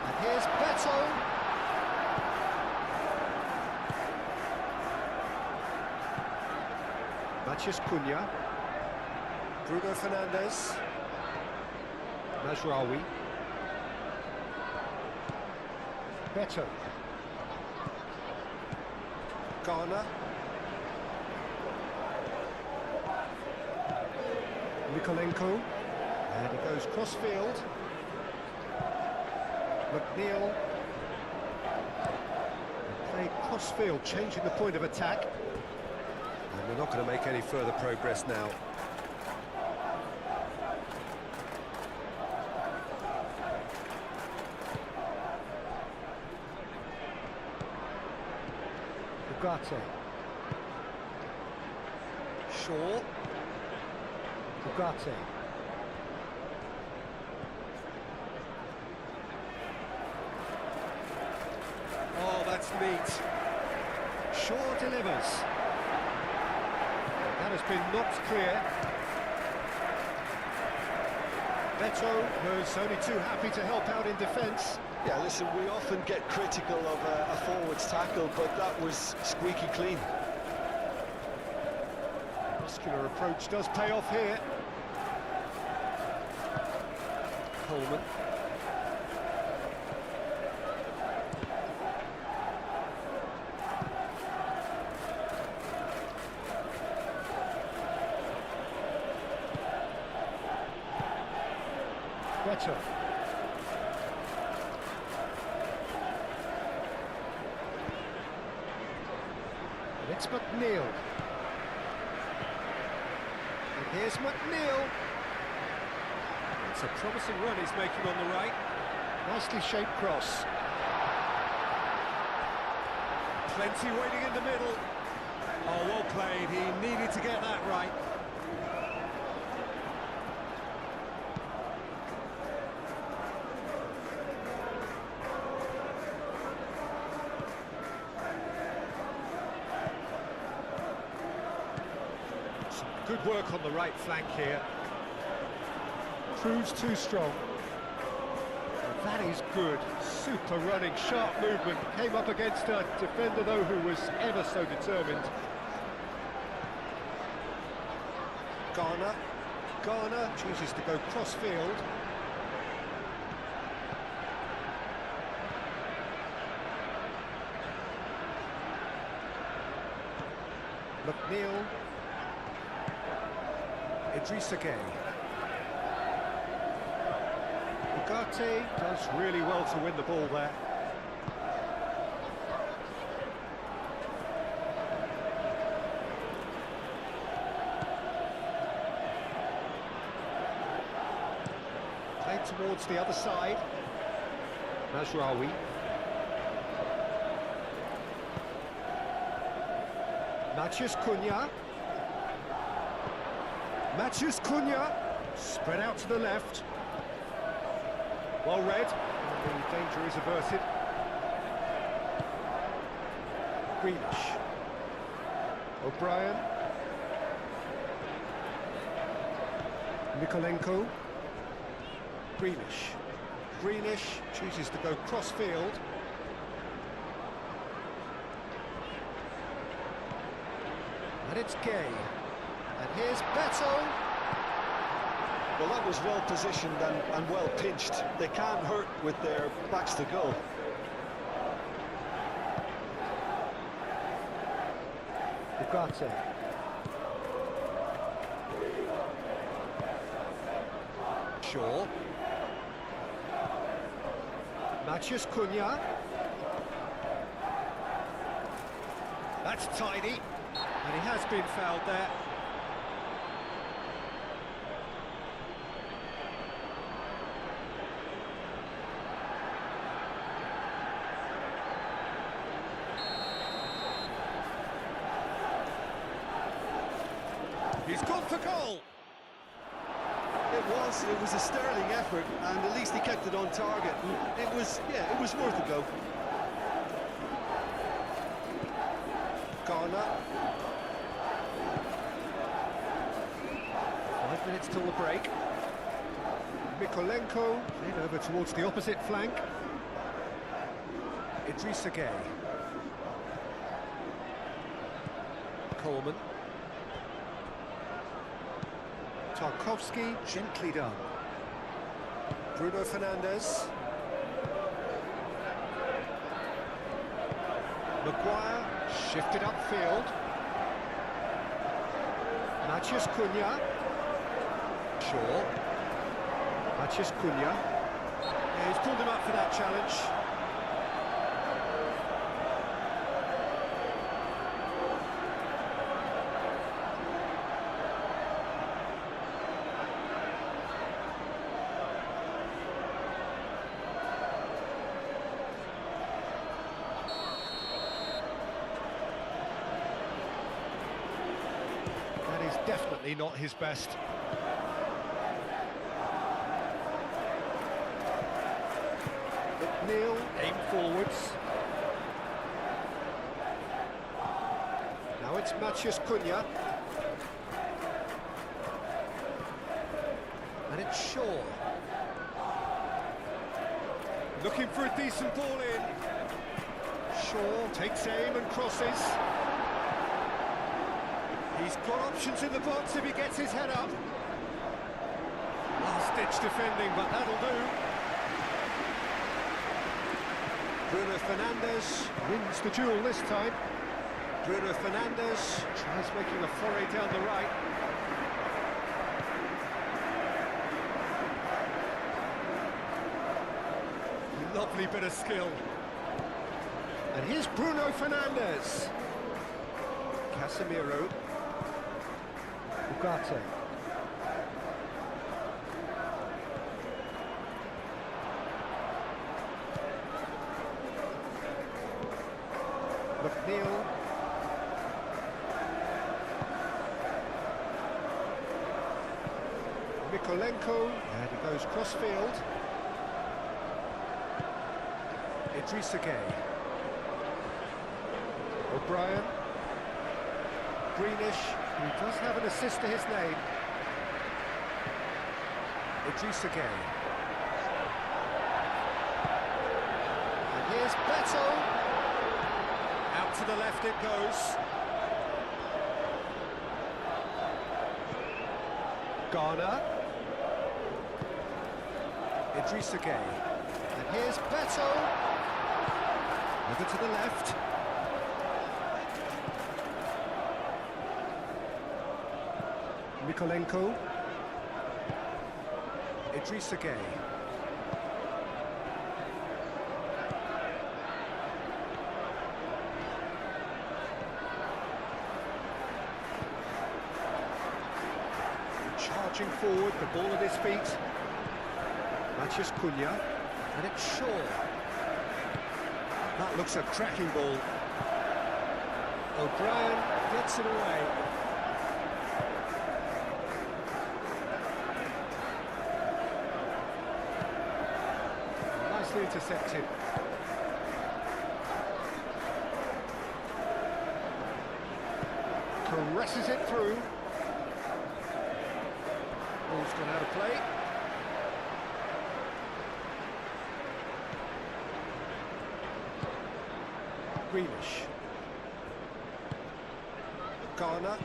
And here's Beto. Matheus Cunha. Bruno Fernandes. Mazraoui. Beto. Garner. Mikolenko. And it goes cross-field. McNeil. Played cross-field, changing the point of attack. And we're not going to make any further progress now. Ugarte. Shaw. Ugarte. Oh, that's neat. Shaw delivers. That has been knocked clear. Beto was only too happy to help out in defence. Yeah, listen, we often get critical of a forward's tackle, but that was squeaky clean. Muscular approach does pay off here. Coleman. Beto. It's McNeil. Here's McNeil. It's a promising run he's making on the right. Nicely shaped cross. Plenty waiting in the middle. Oh, well played. He needed to get that right. Some good work on the right flank here. Proves too strong. That is good. Super running, sharp movement. Came up against a defender, though, who was ever so determined. Garner chooses to go cross-field. McNeil. Idrissa Gueye. Ugarte does really well to win the ball there. Played towards the other side. Mazraoui. Matheus Cunha. Matheus Cunha. Spread out to the left. Well read, and the danger is averted. Greenish. O'Brien. Mikolenko. Greenish chooses to go cross-field. And it's Gueye. And here's Beto. Well, that was well positioned and well pinched. They can't hurt with their backs to goal. Ugarte. Shaw. Matheus Cunha. That's tidy. And he has been fouled there. He's gone for goal. It was a sterling effort, and at least he kept it on target. It was worth a go. Garner. 5 minutes till the break. Mikolenko played over towards the opposite flank. Idrissa Gueye. Coleman. Tarkowski, gently done. Bruno Fernandes. Maguire, shifted upfield. Matheus Cunha. Shaw. Matheus Cunha. Yeah, he's pulled him up for that challenge. Definitely not his best. McNeil, aim forwards. Now it's Matheus Cunha. And it's Shaw. Looking for a decent ball in. Shaw takes aim and crosses. He's got options in the box if he gets his head up. Last-ditch defending, but that'll do. Bruno Fernandes wins the duel this time. Bruno Fernandes tries making a foray down the right. Lovely bit of skill. And here's Bruno Fernandes. Casemiro. Ugarte. McNeil. Mikolenko, and he goes cross-field. Idrissa Gueye. O'Brien. Greenish, who does have an assist to his name. Idrissa Gueye. And here's Beto. Out to the left it goes. Garner. Idrissa Gueye. And here's Beto. Over to the left. Mikolenko. Idrissa Gueye. Charging forward, the ball at his feet. Mathias Cunha, and it's Shaw. That looks a cracking ball. O'Brien gets it away. Nicely intercepted. Caresses it through. Ball's gone out of play. Greenish. Garner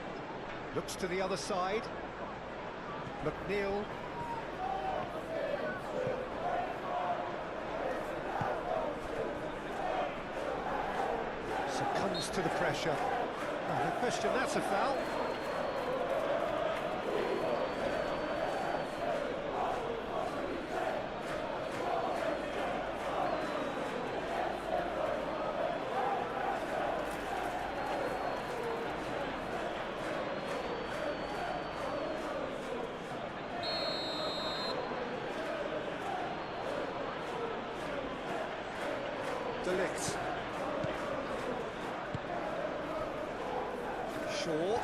looks to the other side. McNeil. Succumbs to the pressure. Oh, no question, that's a foul. Delict. Shaw.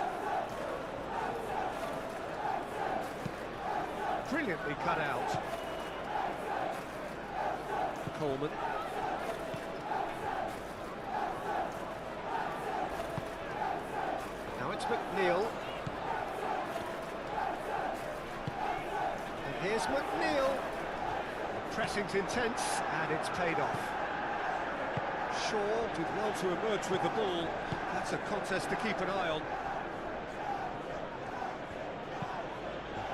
Brilliantly cut out. Coleman. Now it's McNeil. And here's McNeil. Pressing's intense, and it's paid off. Shaw did well to emerge with the ball. That's a contest to keep an eye on.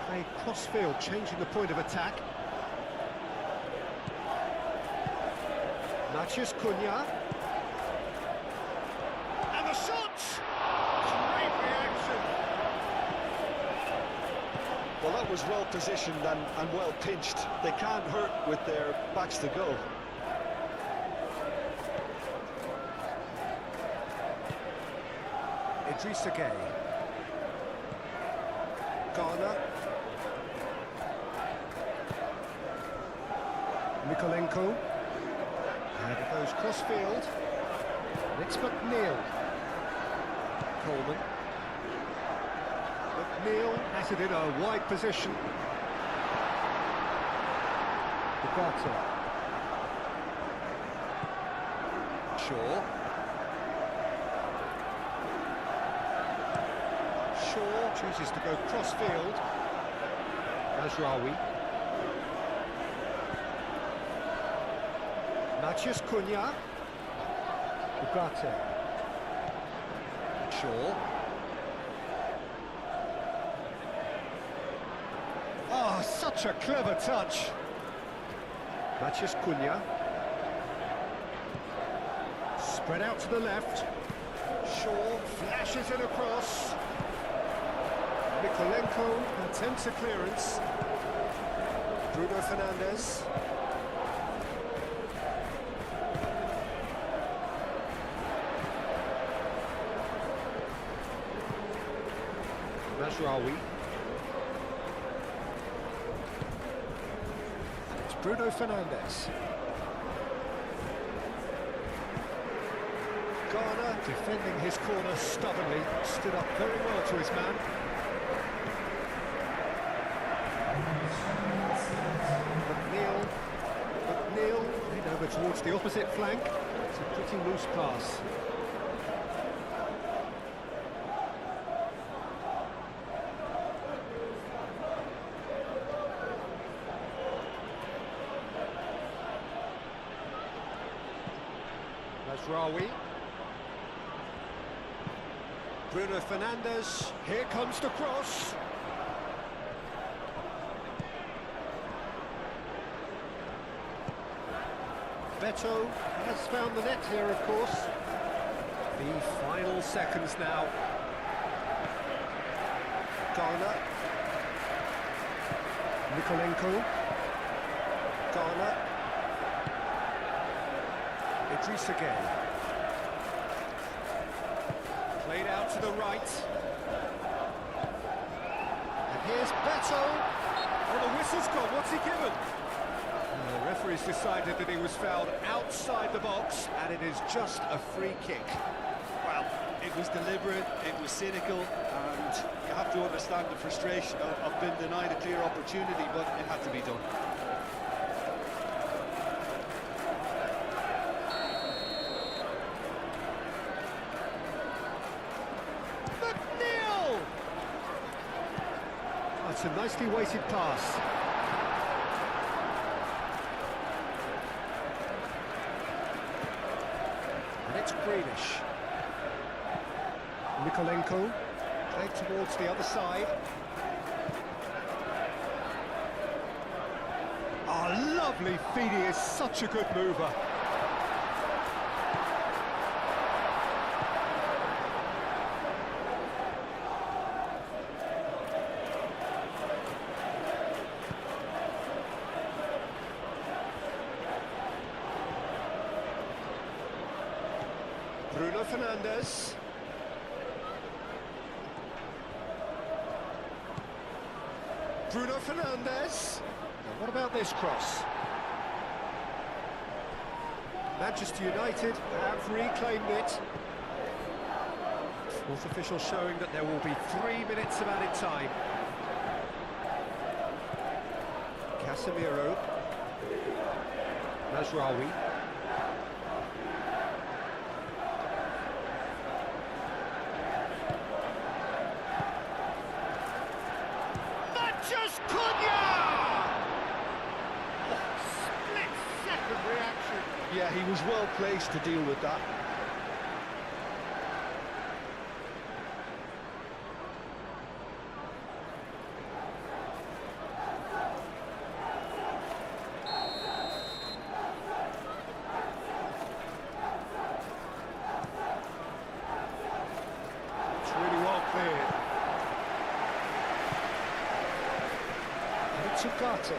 Play cross-field, changing the point of attack. Mathias Cunha. And the shot! Great reaction! Well, that was well positioned and well pinched. They can't hurt with their backs to go. Idrissa Gueye. Garner. Mikolenko. And it goes cross-field. And it's McNeil. Coleman. McNeil has it in a wide position. Ugarte. Shaw. Shaw chooses to go cross-field. Mazraoui. Mathias Cunha. Ugarte. Shaw. Oh, such a clever touch. Mathias Cunha. Spread out to the left. Shaw flashes it across. Mikolenko attempts a clearance. Bruno Fernandes. Mazraoui. It's Bruno Fernandes. Garner defending his corner stubbornly, stood up very well to his man. McNeil played over towards the opposite flank. It's a pretty loose pass. Rawi. Bruno Fernandes, here comes the cross. Beto has found the net here, of course. The final seconds now. Garner. Nikolenko. Garner. Idris again. Played out to the right. And here's Beto. Oh, the whistle's gone. What's he given? The referee's decided that he was fouled outside the box, and it is just a free kick. Well, it was deliberate, it was cynical, and you have to understand the frustration of being denied a clear opportunity, but it had to be done. McNeil! That's a nicely weighted pass. It's Greenish. Nikolenko played towards the other side. Oh, lovely feed, he is such a good mover. Bruno Fernandes. Bruno Fernandes. Now what about this cross? Manchester United have reclaimed it. Fourth official showing that there will be 3 minutes of added time. Casemiro. Mazraoui. Yeah, he was well placed to deal with that. It's really well cleared. And it's Ugarte.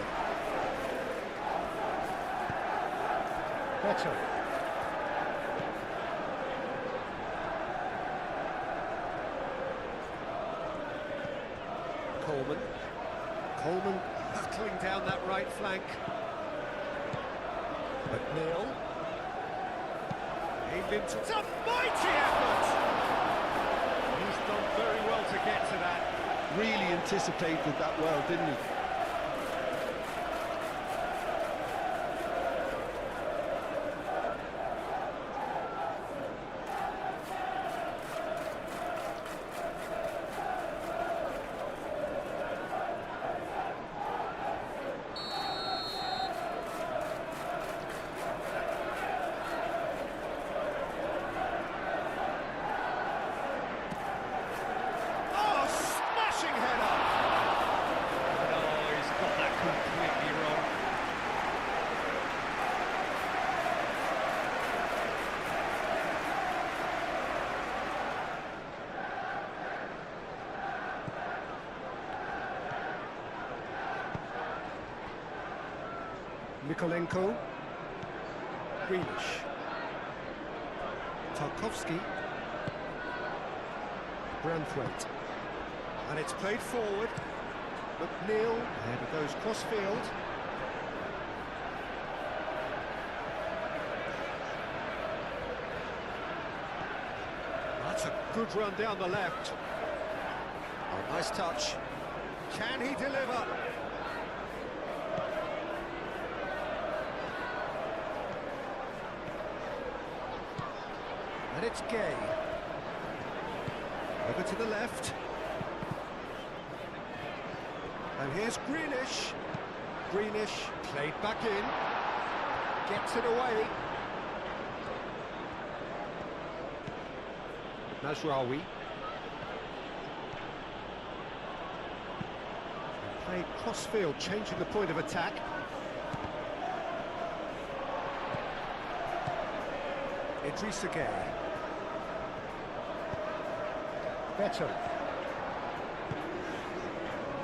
Beto. Coleman battling down that right flank. McNeil. Aimed into... It's a mighty effort! He's done very well to get to that. Really anticipated that well, didn't he? Nikolenko. Greenish. Tarkowski. Branthwaite. And it's played forward. McNeil, ahead of those cross-field. That's a good run down the left. Oh, nice touch. Can he deliver? And it's Gay. Over to the left. And here's Greenish. Greenish played back in. Gets it away. Mazraoui. Played cross-field, changing the point of attack. Idrissa Gueye. Better.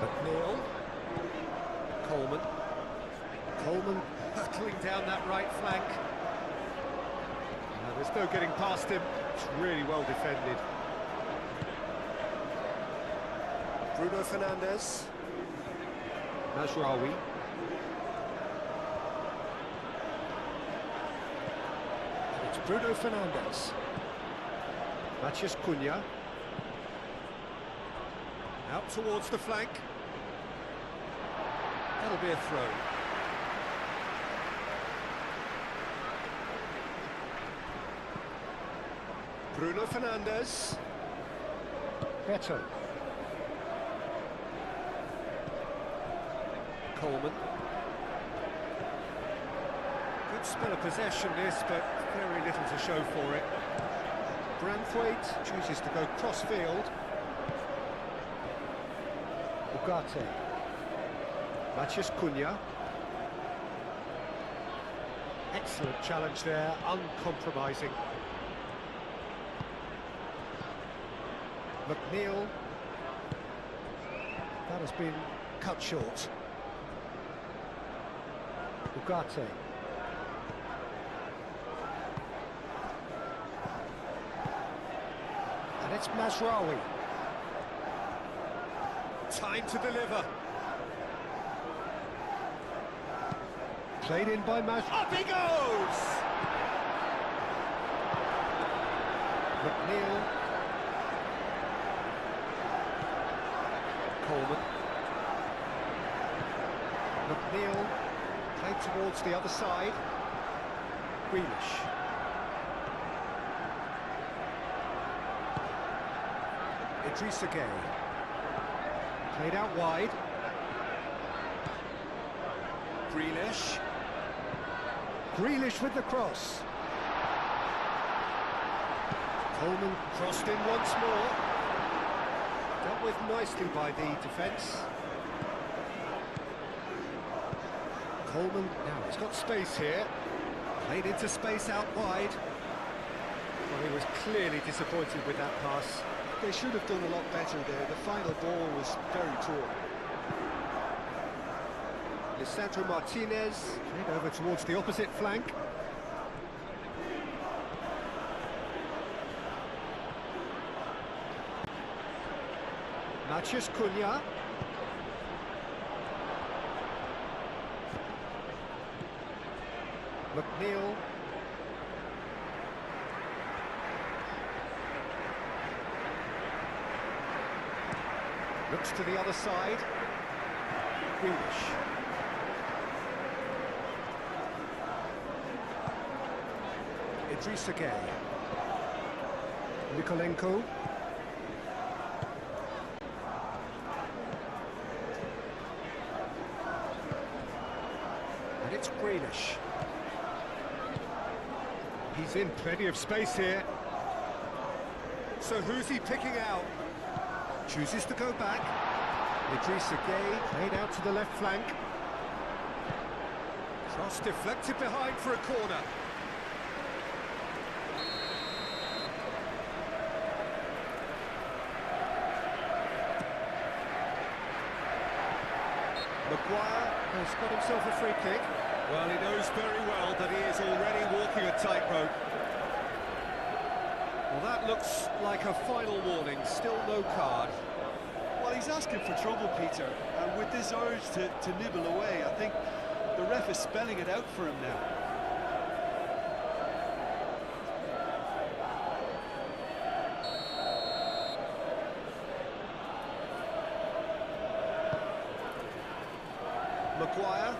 McNeil. Coleman. Coleman hurtling down that right flank. There's no getting past him. It's really well defended. Bruno Fernandes. Mazraoui. It's Bruno Fernandes. Matheus Cunha. Out towards the flank. That'll be a throw. Bruno Fernandes. Beto. Coleman. Good spell of possession this, but very little to show for it. Branthwaite chooses to go cross-field. Ugarte. Matheus Cunha. Excellent challenge there, uncompromising. McNeil. That has been cut short. Ugarte. And it's Mazraoui. Time to deliver. Played in by Mazraoui. Up he goes! McNeil. Coleman. McNeil played towards the other side. Greenish. Idrissa Gueye. Played out wide. Grealish. Grealish with the cross. Coleman crossed in once more. Dealt with nicely by the defence. Coleman, now he's got space here. Played into space out wide. Well, he was clearly disappointed with that pass. They should have done a lot better there. The final ball was very poor. Lisandro Martinez played over towards the opposite flank. Matheus Cunha. McNeil. Looks to the other side. Grealish. Idrissa Gueye. Nikolenko. And it's Grealish. He's in plenty of space here. So who's he picking out? Chooses to go back. Idrissa Gueye played out to the left flank. Cross deflected behind for a corner. Maguire has got himself a free kick. Well, he knows very well that he is already walking a tightrope. Well, that looks like a final warning, still no card. Well, he's asking for trouble, Peter, and with this urge to nibble away, I think the ref is spelling it out for him now. Maguire.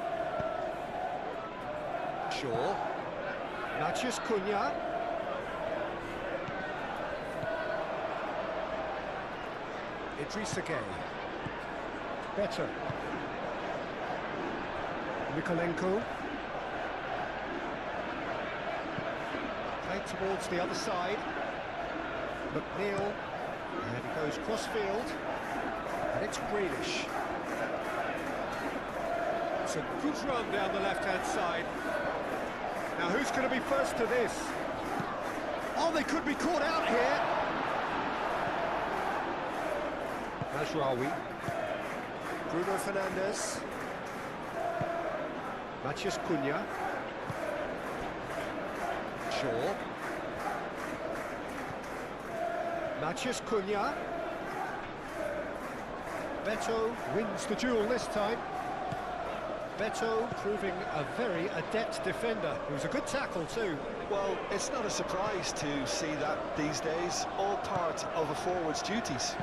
Shaw. Matheus Cunha. Idrissa Gueye. Better. Mikolenko. Played towards the other side. McNeil. And he goes cross-field. And it's Grealish. It's a good run down the left-hand side. Now who's going to be first to this? Oh, they could be caught out here. Mazraoui. Bruno Fernandes. Matheus Cunha. Shaw. Matheus Cunha. Beto wins the duel this time. Beto proving a very adept defender. It was a good tackle too. Well, it's not a surprise to see that these days, all part of a forward's duties.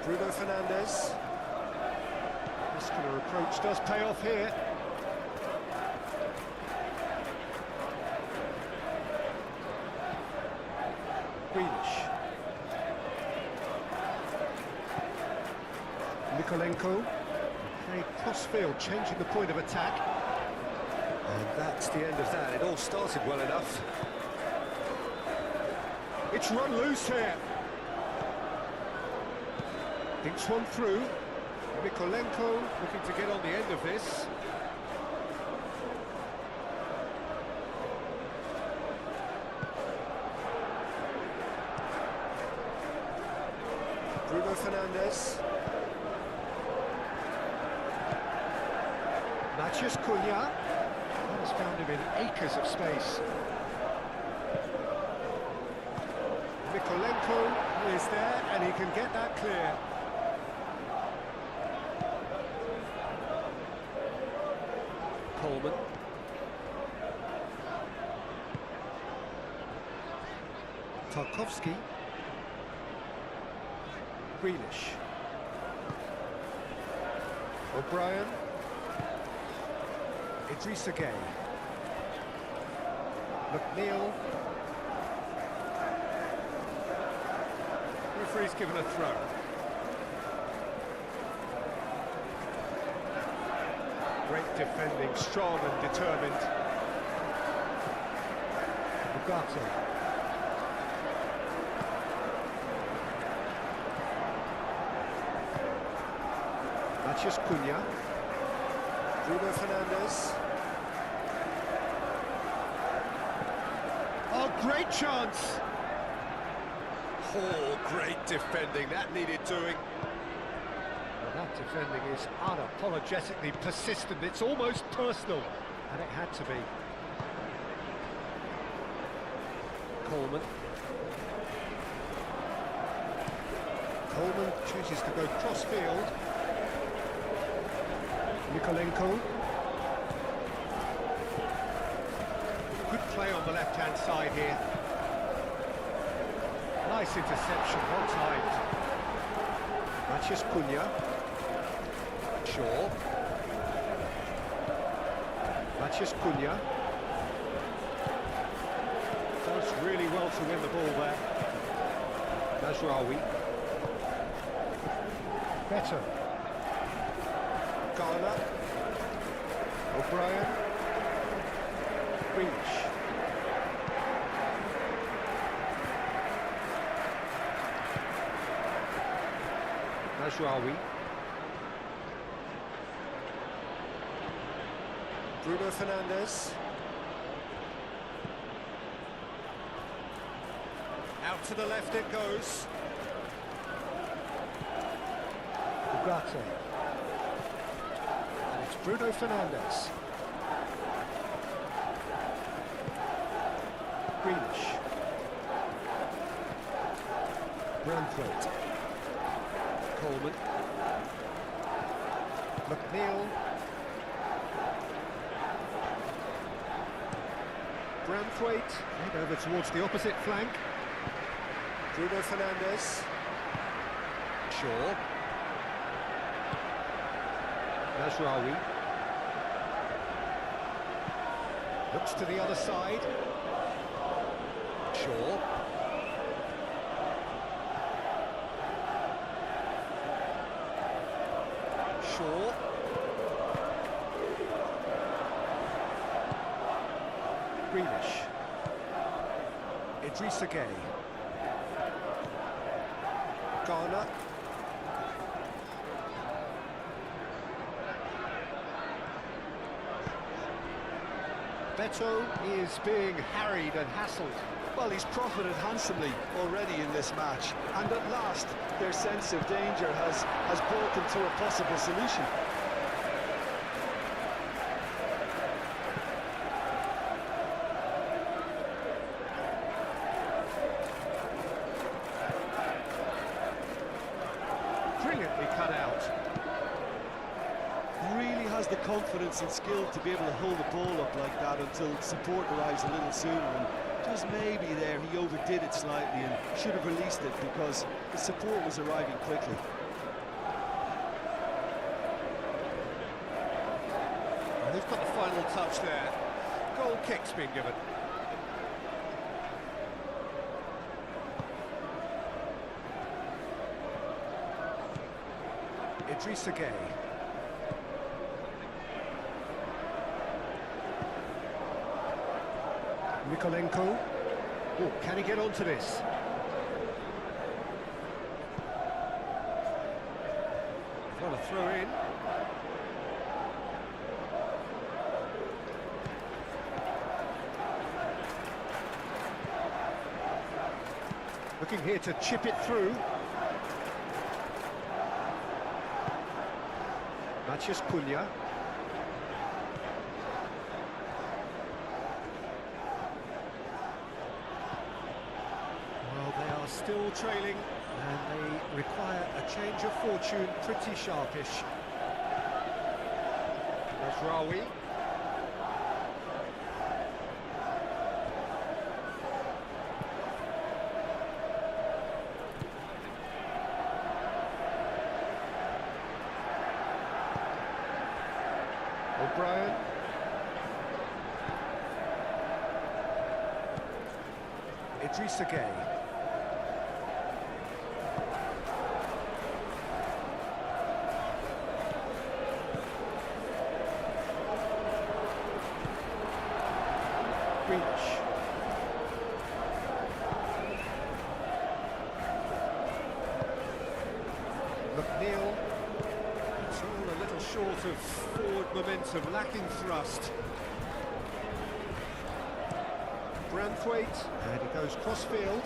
Bruno Fernandes. Muscular approach does pay off here. Grealish. Mikolenko. Played cross-field, changing the point of attack. And that's the end of that. It all started well enough. It's run loose here. Thinks one through. Mikolenko looking to get on the end of this. Bruno Fernandes. Matheus Cunha. Has found him in acres of space. Mikolenko is there and he can get that clear. Coleman. Tarkowski. Grealish. O'Brien. Idrissa Gueye. McNeil. Referee's given a throw. Great defending, strong and determined. Ugarte. Matheus Cunha. Bruno Fernandes. Oh, great chance! Oh, great defending, that needed doing. Well, that defending is unapologetically persistent, it's almost personal, and it had to be. Coleman. Coleman chooses to go cross-field. Mikolenko. Good play on the left-hand side here. Nice interception, well timed. Matheus Cunha. Shaw. Matheus Cunha. Does really well to win the ball there. Mazraoui. Better. Garner. O'Brien. Grealish. Mazraoui. Bruno Fernandes. Out to the left it goes. Ugarte. And it's Bruno Fernandes. Grealish. Branthwaite. Coleman. McNeil. Branthwaite. And over towards the opposite flank. Bruno Fernandes. Shaw. Nasraoui. Looks to the other side. Shaw. Shaw. Greenish. Idrissa Gueye. Garner. Beto is being harried and hassled. Well, he's profited handsomely already in this match, and at last their sense of danger has brought them to a possible solution. Brilliantly cut out. Really has the confidence and skill to be able to hold the ball up like that until support arrives a little sooner, and just maybe there he overdid it slightly and should have released it because the support was arriving quickly. And they've got the final touch there. Goal kick's been given. Idrissa Gueye. Mikolenko. Oh, can he get onto this? Well, a throw in. Looking here to chip it through. Matheus Cunha. Well, they are still trailing, and they require a change of fortune, pretty sharpish. Nasraoui. O'Brien. Idrissa Gueye. Greenish. McNeil. It's all a little short of forward momentum, lacking thrust. Branthwaite, and he goes cross-field.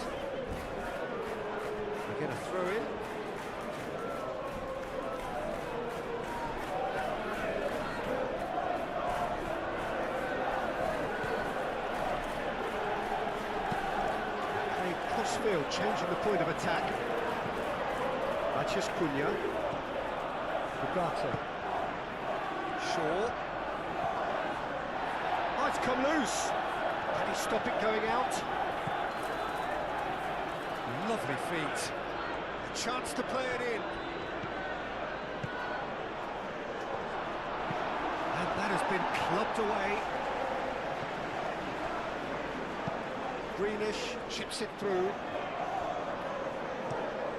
We get a throw-in. Playing cross-field, changing the point of attack. Matheus Cunha. Ugarte. Shaw. Oh, it's come loose. Can he stop it going out? Lovely feet. A chance to play it in. And that has been clubbed away. Greenish chips it through.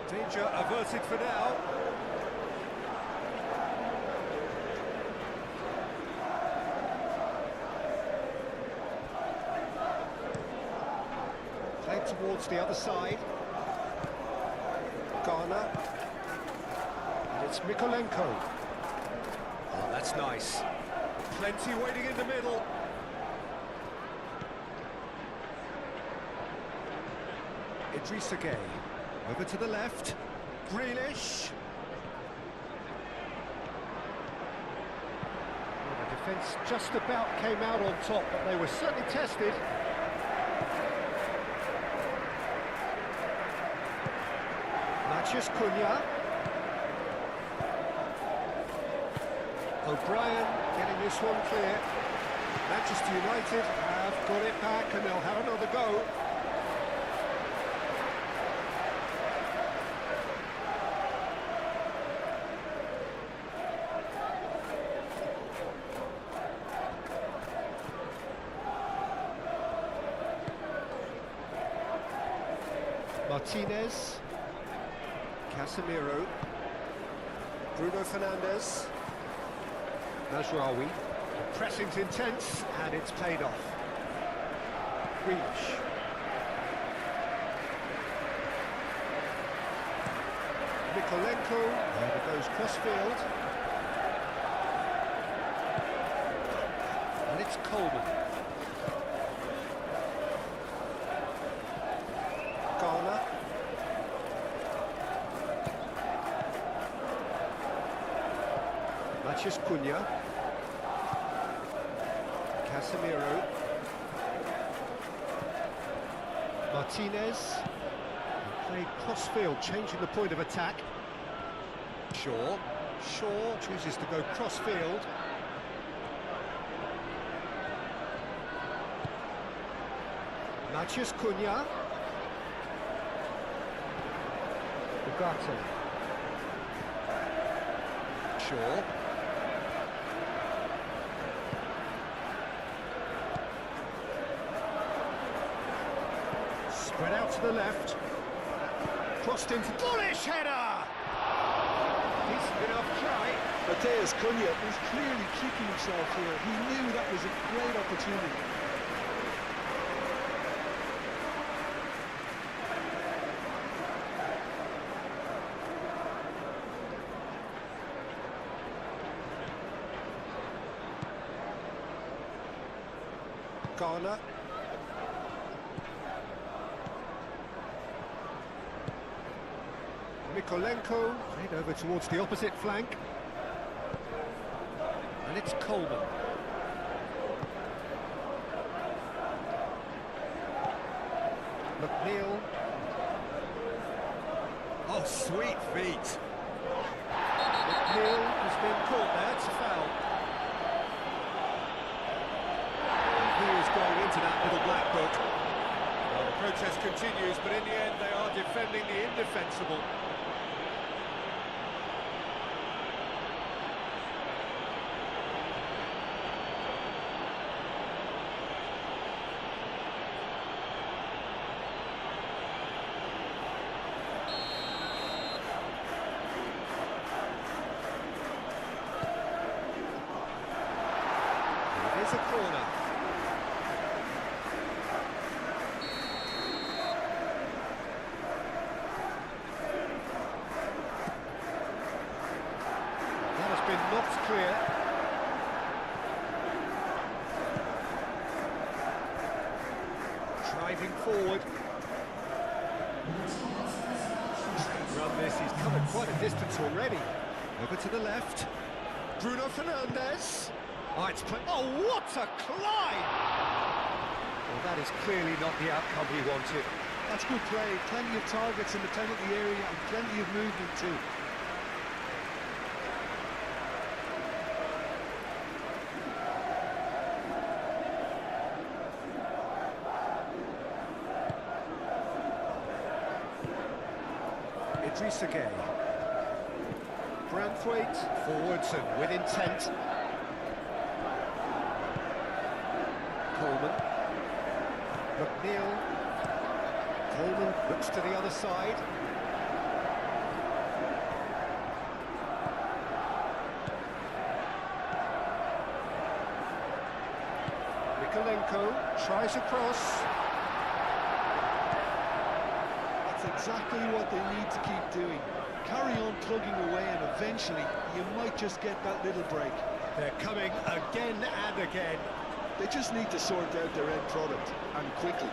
Danger averted for now. Played towards the other side. Garner. And it's Mikolenko. Oh, that's nice. Plenty waiting in the middle. Idrissa Gueye. Over to the left. Grealish. Well, the defence just about came out on top, but they were certainly tested. Matheus Cunha. O'Brien getting this one clear. Manchester United have got it back and they'll have another go. Martinez. Casemiro. Bruno Fernandes. Najraoui. The pressing's intense and it's paid off. Reach. Mikolenko. There it goes cross-field. And it's Coleman. Garner. Matheus Cunha. Casemiro. Martinez. Played cross-field, changing the point of attack. Shaw. Shaw chooses to go cross-field. Matheus Cunha. Ugarte. Shaw. Spread out to the left. Crossed into bullish header! Decent enough try. Matheus Cunha is clearly kicking himself here. He knew that was a great opportunity. Garner. Mikolenko, played over towards the opposite flank. And it's Coleman. McNeil. Oh, sweet feet. McNeil has been caught there, it's a foul. And he is going into that little black book. Well, the protest continues, but in the end they are defending the indefensible. It is a corner. That has been knocked clear. Driving forward. Run this, he's covered quite a distance already. Over to the left. Bruno Fernandes. Oh, it's play. Oh, what a climb! Well, that is clearly not the outcome he wanted. That's good play. Plenty of targets in the penalty area and plenty of movement too. Idrissa Gueye. Branthwaite forwards and with intent. Coleman. McNeil. Coleman looks to the other side. Mikolenko tries a cross. That's exactly what they need to keep doing. Carry on plugging away and eventually you might just get that little break. They're coming again and again. They just need to sort out their end product, and quickly.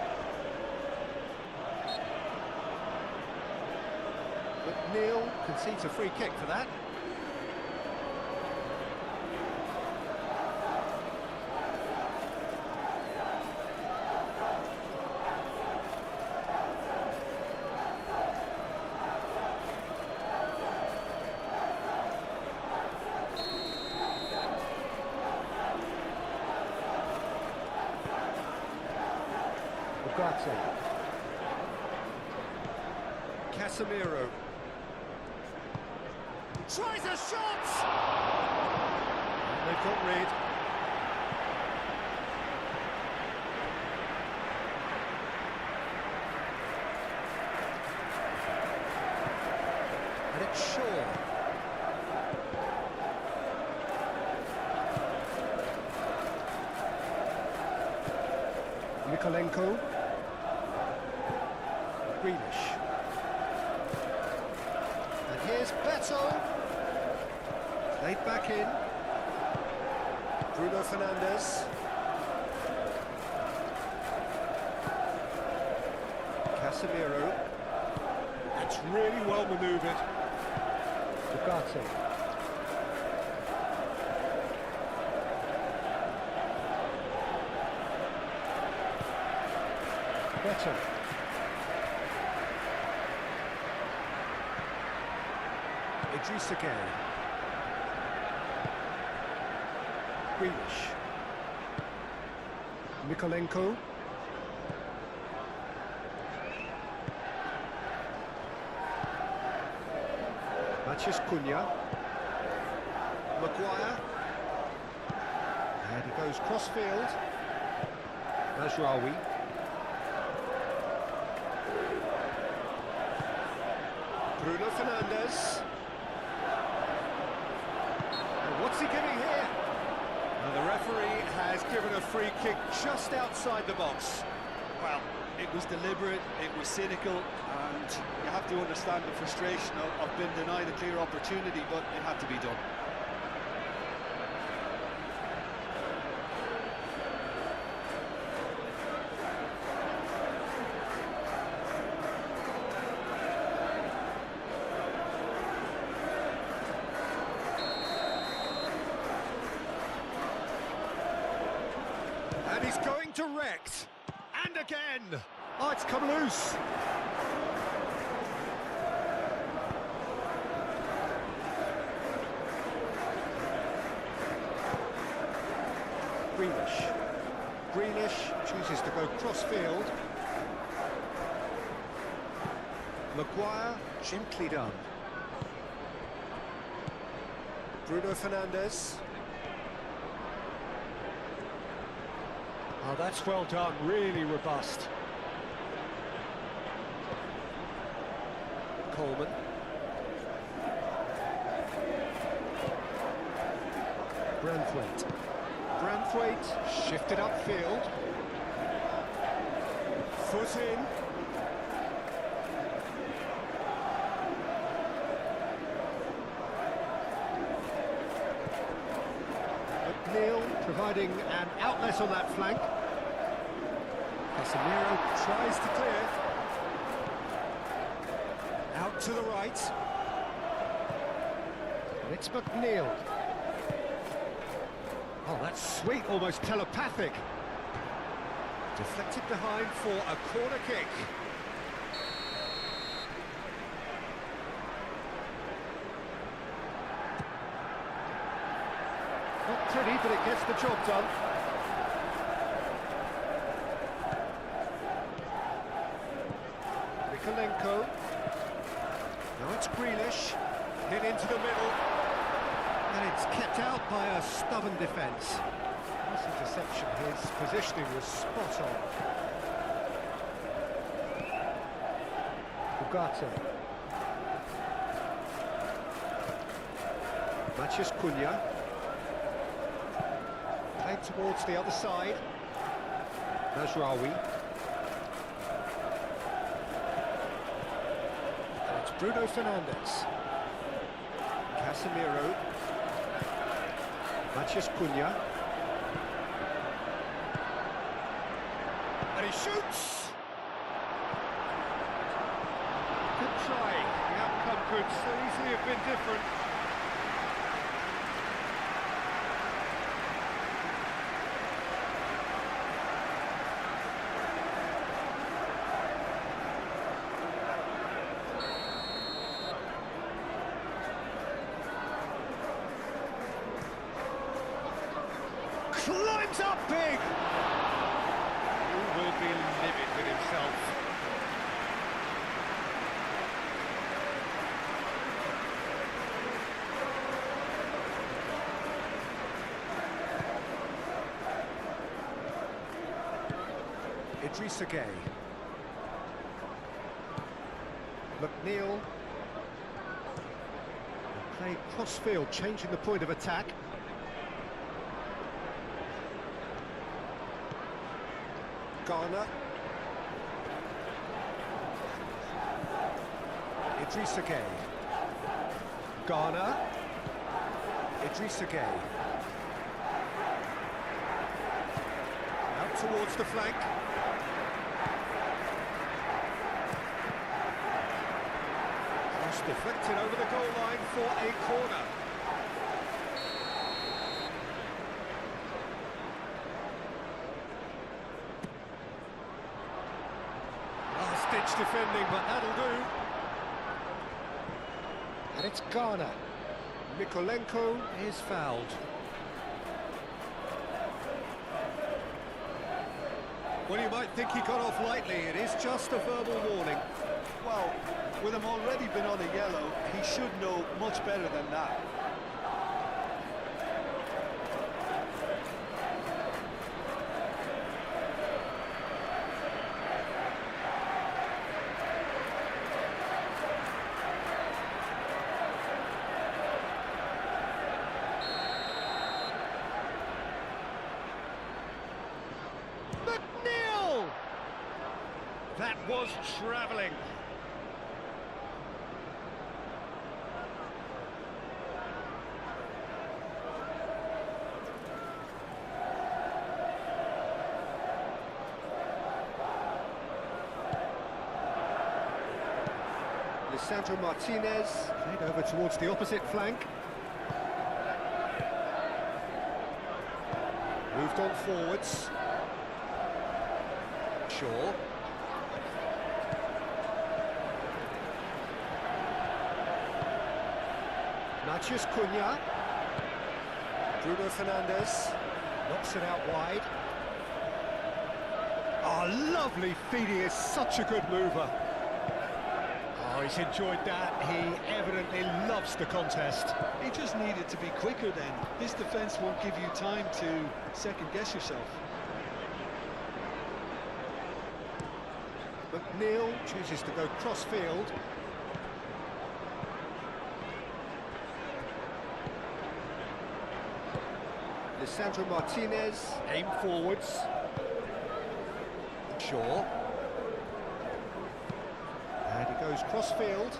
McNeil concedes a free kick for that. Ugarte. Casemiro. Tries a shot! They've got rid. Shaw. Mikolenko. Grealish. And here's Beto. Played back in. Bruno Fernandes. Casemiro. That's really well manoeuvred. Ugarte. Beto. Idrissa Gueye. Grealish. Mikolenko. Mathias Cunha. Maguire. And he goes cross-field. Mazraoui. Bruno Fernandes. And what's he giving here? And the referee has given a free kick just outside the box. Well, it was deliberate, it was cynical, and you have to understand the frustration of being denied a clear opportunity, but it had to be done. And he's going direct. And again. Oh, it's come loose. Grealish chooses to go cross-field. Maguire, gently done. Bruno Fernandes. Oh, that's well done, really robust. Coleman. Branthwaite shifted upfield. Foot in. McNeil providing an outlet on that flank. Casemiro tries to clear. Out to the right. And it's McNeil. Oh, that's sweet, almost telepathic. Deflected behind for a corner kick. Not pretty, but it gets the job done. Mikolenko. Now it's Grealish. Hit into the middle. And it's kept out by a stubborn defence. Nice interception. His positioning was spot on. Ugarte. Mathias Cunha. Played towards the other side. Mazraoui. And it's Bruno Fernandes. Casemiro. Mathias Cunha. And he shoots! Good try. The outcome could so easily have been different. Climbs up big! He will be livid with himself. Idrissa Gueye. McNeil. Play cross-field, changing the point of attack. Garner. Idrissa Gueye. Garner. Idrissa Gueye. Out towards the flank. Cross deflected over the goal line for a corner. Last-ditch defending, but that'll do. And it's Garner. Mikolenko is fouled. Well, you might think he got off lightly. It is just a verbal warning. Well, with him already been on a yellow, he should know much better than that. McNeil! That was travelling. Lisandro Martinez played over towards the opposite flank. Moved on forwards. Shaw. Matheus Cunha. Bruno Fernandes knocks it out wide. Oh, lovely feed. He is such a good mover. Oh, he's enjoyed that. He evidently loves the contest. He just needed to be quicker then. This defence won't give you time to second-guess yourself. McNeil chooses to go cross-field. Lisandro Martinez, aim forwards. Shaw. And he goes cross-field.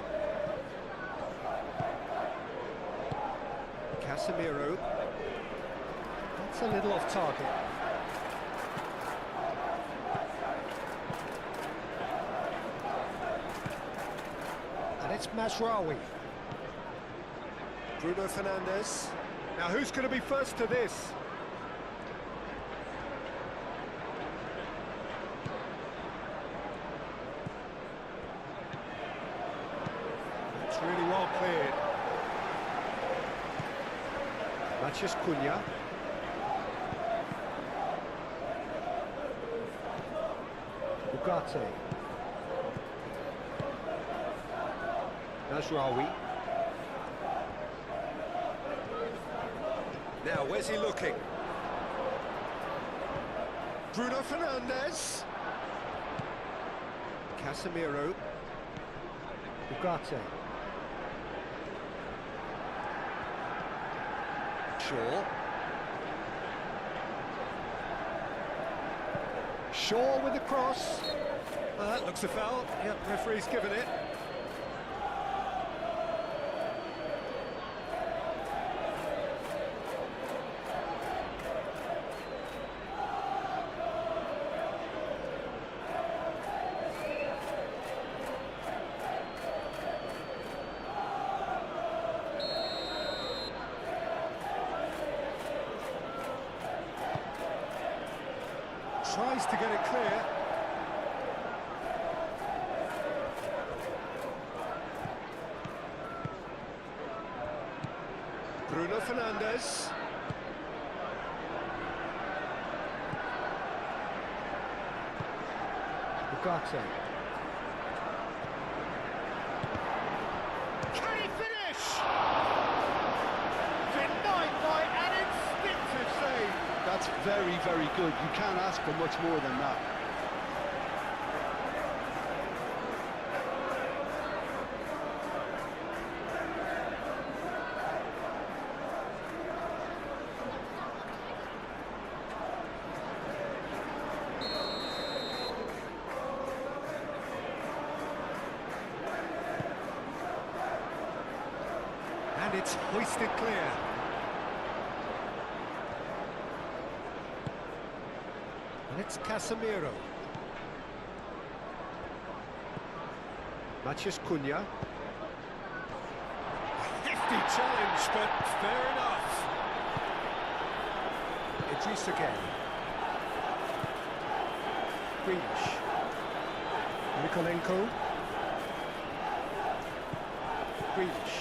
Casemiro. That's a little off target. And it's Mazraoui. Bruno Fernandes. Now who's going to be first to this? It's really well cleared. Matheus Cunha. Ugarte. Mazraoui. Now, where's he looking? Bruno Fernandes. Casemiro. Ugarte. Shaw. Shaw with the cross. That looks a foul. Yep, referee's given it. Tries to get it clear. Bruno Fernandes. Ugarte. Can he finish? Denied by an instinctive save. That's very, very good. You can't ask for much more than that. And it's hoisted clear. And it's Casemiro. Matheus Cunha. Hefty challenge, but fair enough. Idris again. Grealish. Mikolenko. Grealish.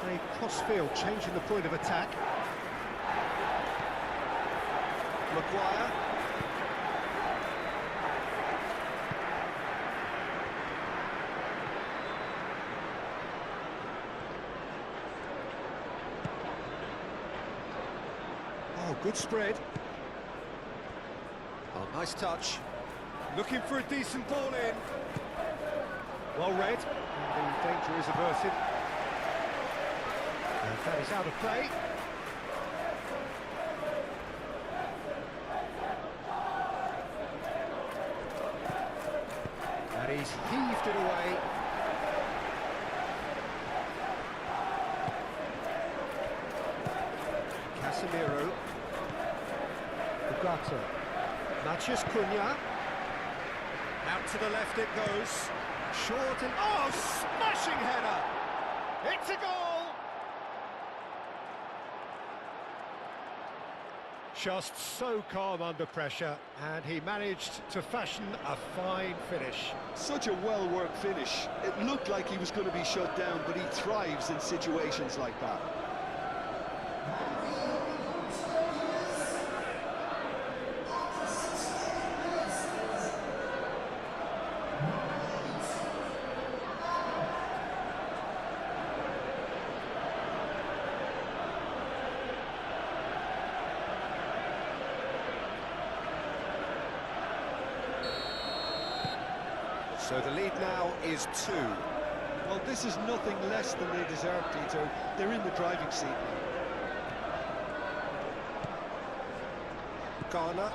Play cross-field, changing the point of attack. Maguire. Oh, good spread. Oh, nice touch. Looking for a decent ball in. Well read. And the danger is averted. And that is out of play. And he's heaved it away. Casemiro. Ugarte. Matheus Cunha. Out to the left it goes. Short and... oh, smashing header! It's a goal! Just so calm under pressure, and he managed to fashion a fine finish. Such a well-worked finish. It looked like he was going to be shut down, but he thrives in situations like that. So the lead now is 2. Well, this is nothing less than they deserve, Peter. They're in the driving seat. Ghana.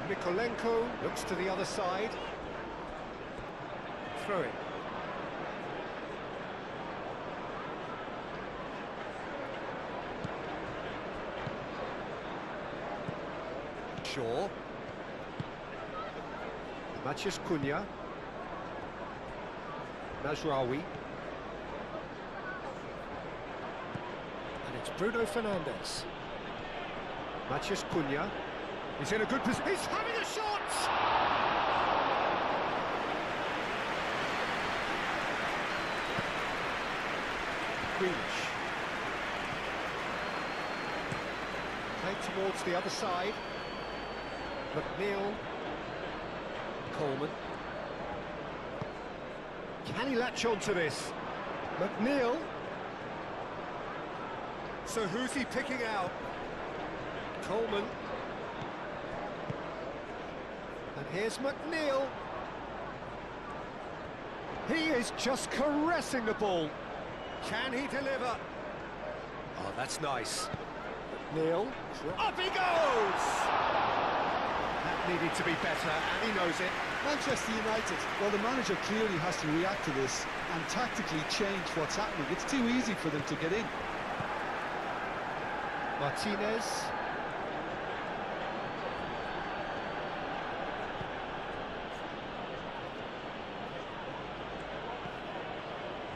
Mikolenko looks to the other side. Throw it. Shaw. Matheus Cunha. Mazraoui. And it's Bruno Fernandes. Matheus Cunha. He's in a good position. He's having a shot! Grealish. Played towards the other side. McNeil. Coleman. Can he latch on to this? McNeil. So who's he picking out? Coleman. And here's McNeil. He is just caressing the ball. Can he deliver? Oh, that's nice. McNeil. Up he goes! That needed to be better, and he knows it. Manchester United, well, the manager clearly has to react to this and tactically change what's happening. It's too easy for them to get in. Martinez.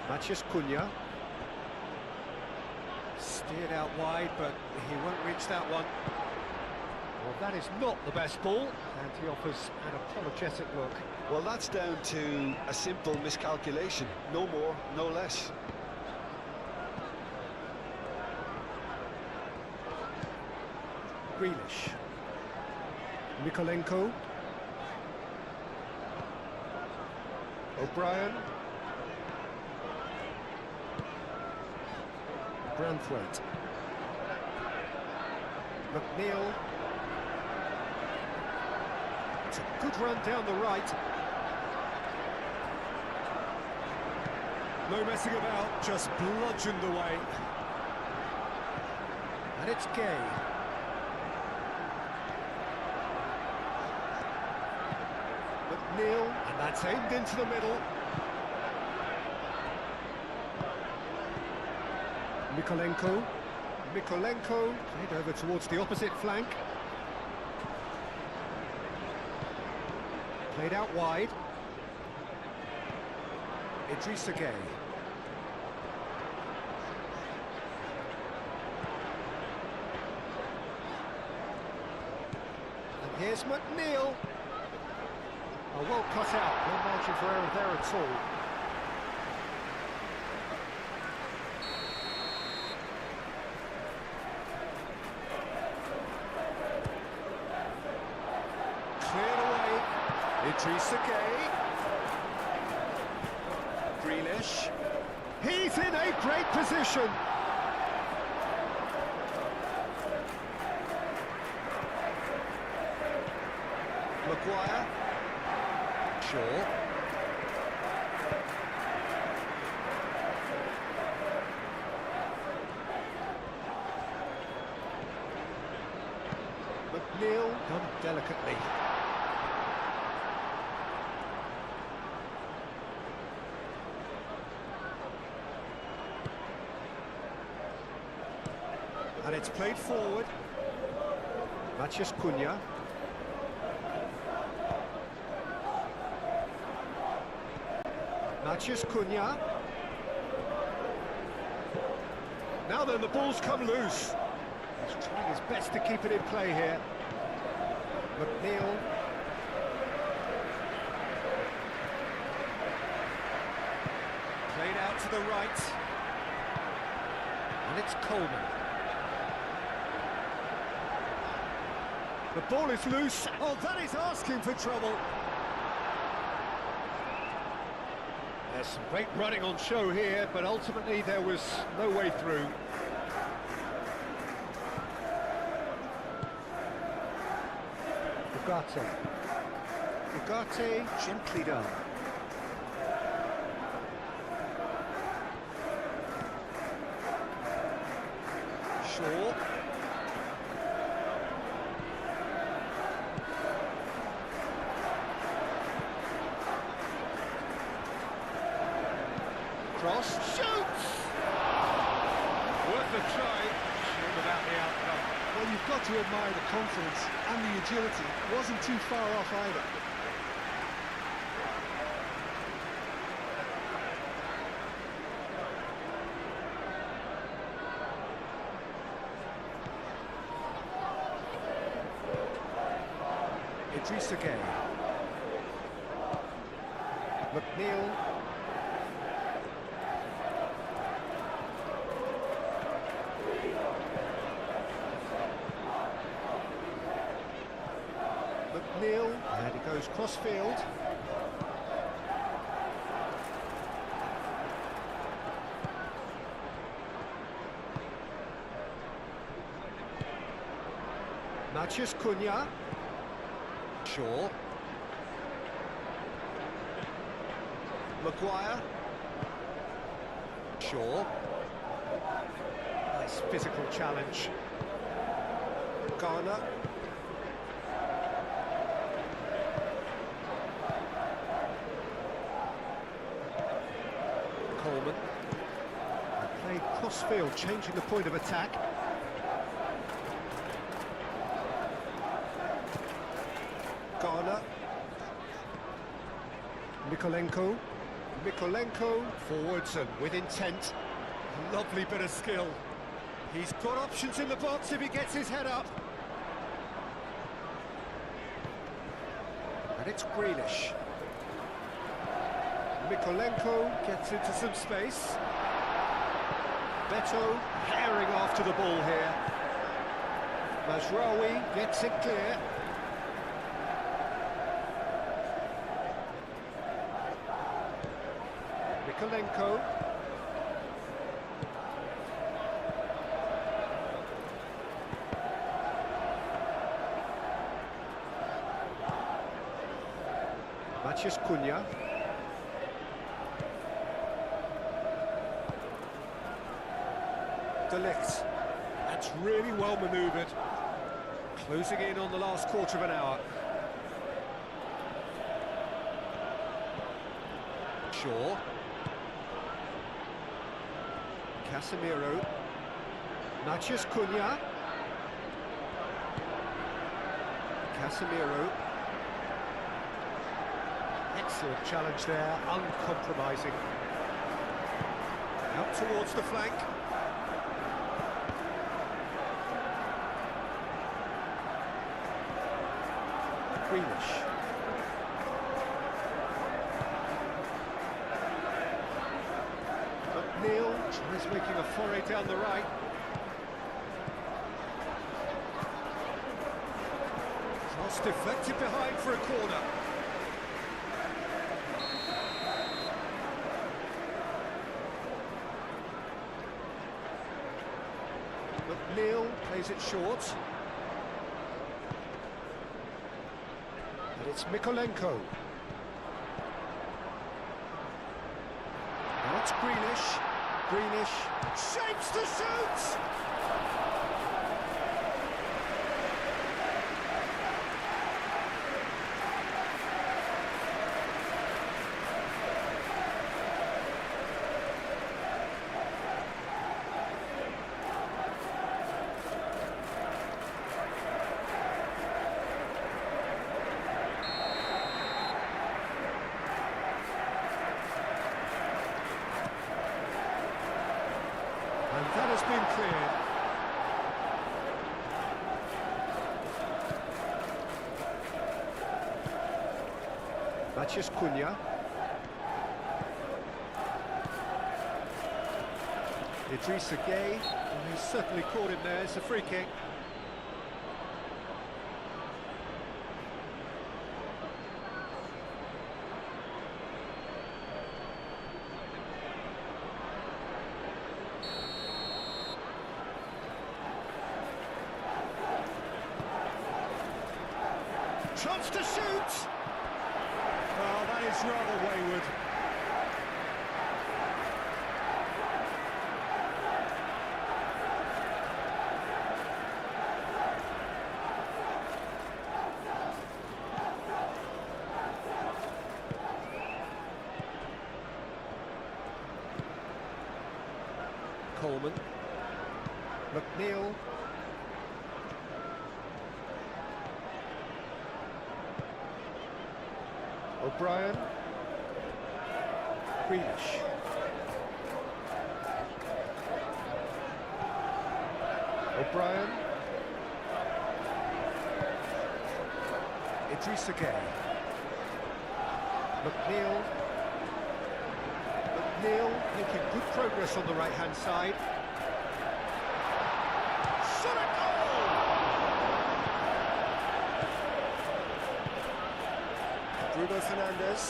Matheus Cunha. Steered out wide, but he won't reach that one. Well, that is not the best ball, and he offers an apologetic look. Well, that's down to a simple miscalculation. No more, no less. Grealish. Mikolenko. O'Brien. Branthwaite. McNeil. It's a good run down the right. No messing about, just bludgeoned away. And it's Gay. McNeil, and that's aimed into the middle. Mikolenko. Mikolenko played over towards the opposite flank. Played out wide. Idrissa Gueye. And here's McNeil. Oh, well cut out, no margin for error there at all. Cleared away. Idrissa Gueye. Grealish. He's in a great position. Maguire. Shaw. McNeil done delicately. And it's played forward. Matheus Cunha. Matheus Cunha. Now then, the ball's come loose. He's trying his best to keep it in play here. McNeil. Played out to the right. And it's Coleman. The ball is loose. Oh, that is asking for trouble. There's some great running on show here, but ultimately there was no way through. Ugarte. Ugarte, gently done. Shaw. Cross, shoots! Worth a try, short about the outcome. Well, you've got to admire the confidence and the agility. It wasn't too far off either. Idrissa Gueye. McNeil. McNeil, and he goes cross-field. Matheus Cunha. Shaw. Maguire. Shaw. Nice physical challenge. Garner. Coleman. Played cross-field, changing the point of attack. Garner. Mikolenko. Mikolenko forwards and with intent. Lovely bit of skill. He's got options in the box if he gets his head up. And it's Grealish. Mikolenko gets into some space. Beto herring after the ball here. Mazraoui gets it clear. Mikolenko. Matheus Cunha. Delict. That's really well manoeuvred. Closing in on the last quarter of an hour. Shaw. Casemiro. Matheus Cunha. Casemiro. Excellent challenge there, uncompromising. Out towards the flank. Grealish. McNeil tries making a foray down the right. Cross deflected behind for a corner. McNeil plays it short. And it's Mykolenko. Now it's Grealish. Grealish shapes to shoot! And that has been cleared. Matheus Cunha. Idrissa Gueye, he's certainly caught him there, it's a free kick. Tries to shoot! Oh, that is rather wayward. Coleman. McNeil. O'Brien. Grealish. O'Brien. Idrissa Gueye. McNeil. McNeil making good progress on the right-hand side. Shot at goal! Bruno Fernandes.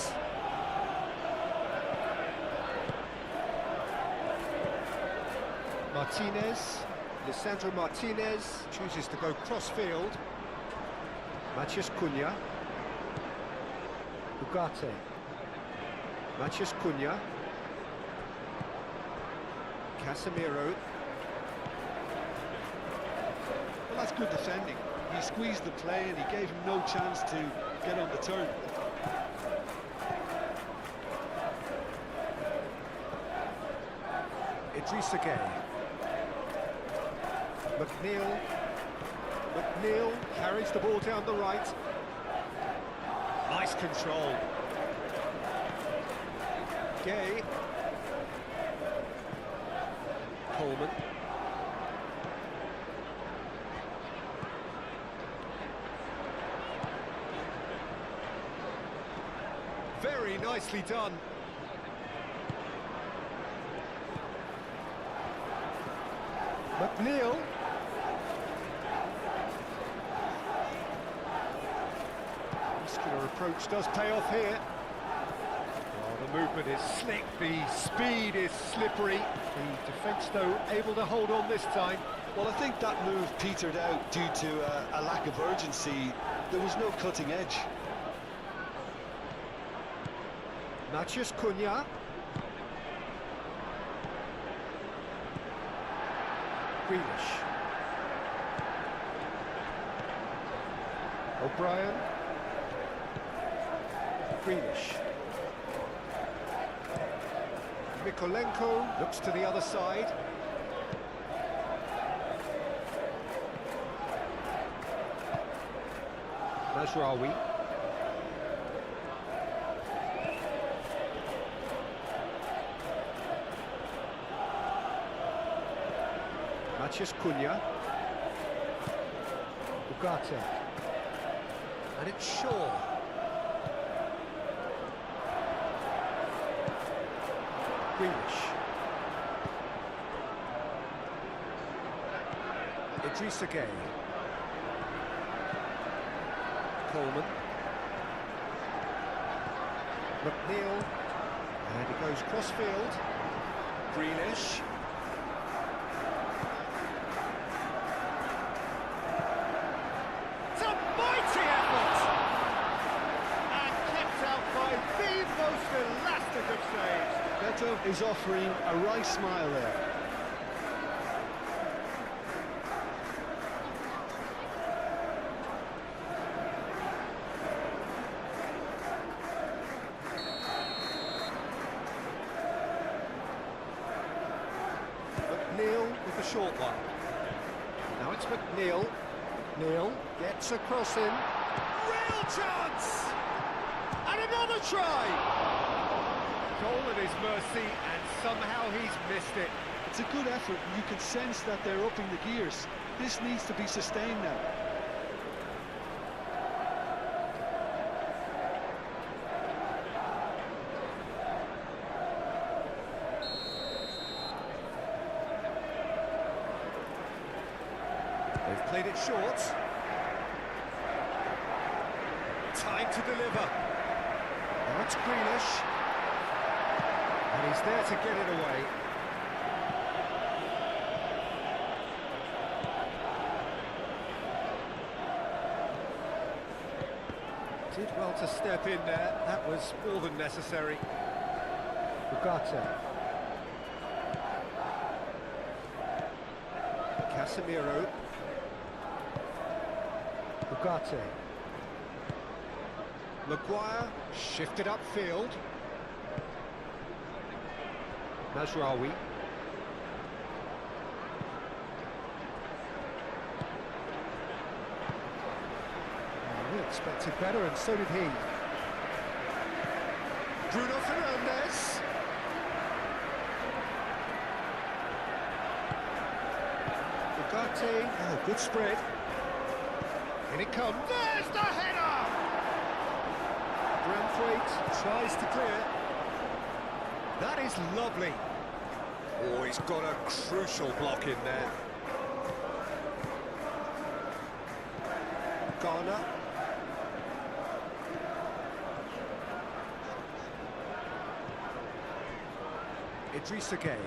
Martinez. Lisandro Martinez chooses to go cross-field. Matheus Cunha. Ugarte. Matheus Cunha. Casemiro. Well, that's good defending. He squeezed the play and he gave him no chance to get on the turn. Idrissa Gueye. McNeil. McNeil carries the ball down the right. Nice control. Gueye. Coleman. Very nicely done. McNeil. Muscular approach does pay off here. Oh, the movement is slick, the speed is slippery. The defence, though, able to hold on this time. Well, I think that move petered out due to a lack of urgency. There was no cutting edge. Matheus Cunha. Grealish. O'Brien. Grealish. Mykolenko looks to the other side. Mazraoui. Matheus Cunha. Ugarte. And it's Shaw. Grealish. Idrissa Gueye. Coleman. McNeil. And he goes cross-field. Grealish. It's a mighty effort! And kept out by the most elastic of saves. Beto is offering a right smile there. McNeil with the short one. Now it's McNeil. Neil gets a cross in. Real chance! And another try! Goal at his mercy, and somehow he's missed it. It's a good effort, and you can sense that they're upping the gears. This needs to be sustained now. They've played it short. Time to deliver. Now it's Grealish. And he's there to get it away. Did well to step in there. That was more than necessary. Ugarte. Casemiro. Ugarte. Maguire shifted upfield. Mazraoui. We expected better, and so did he. Bruno Fernandes. Ugarte. Oh, good spread. In it comes. There's the header! Branthwaite tries to clear. That is lovely. Oh, he's got a crucial block in there. Garner. Idrissa Gueye.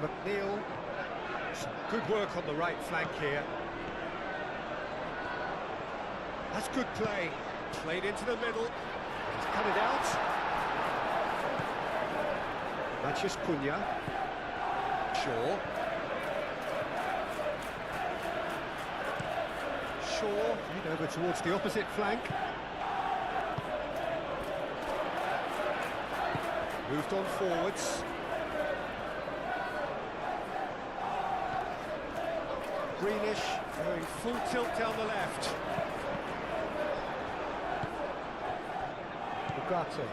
McNeil. Some good work on the right flank here. That's good play. Played into the middle. He's cut it out. Matheus Cunha. Shaw. Shaw. Right over towards the opposite flank. Moved on forwards. Grealish going full tilt down the left. Ugarte.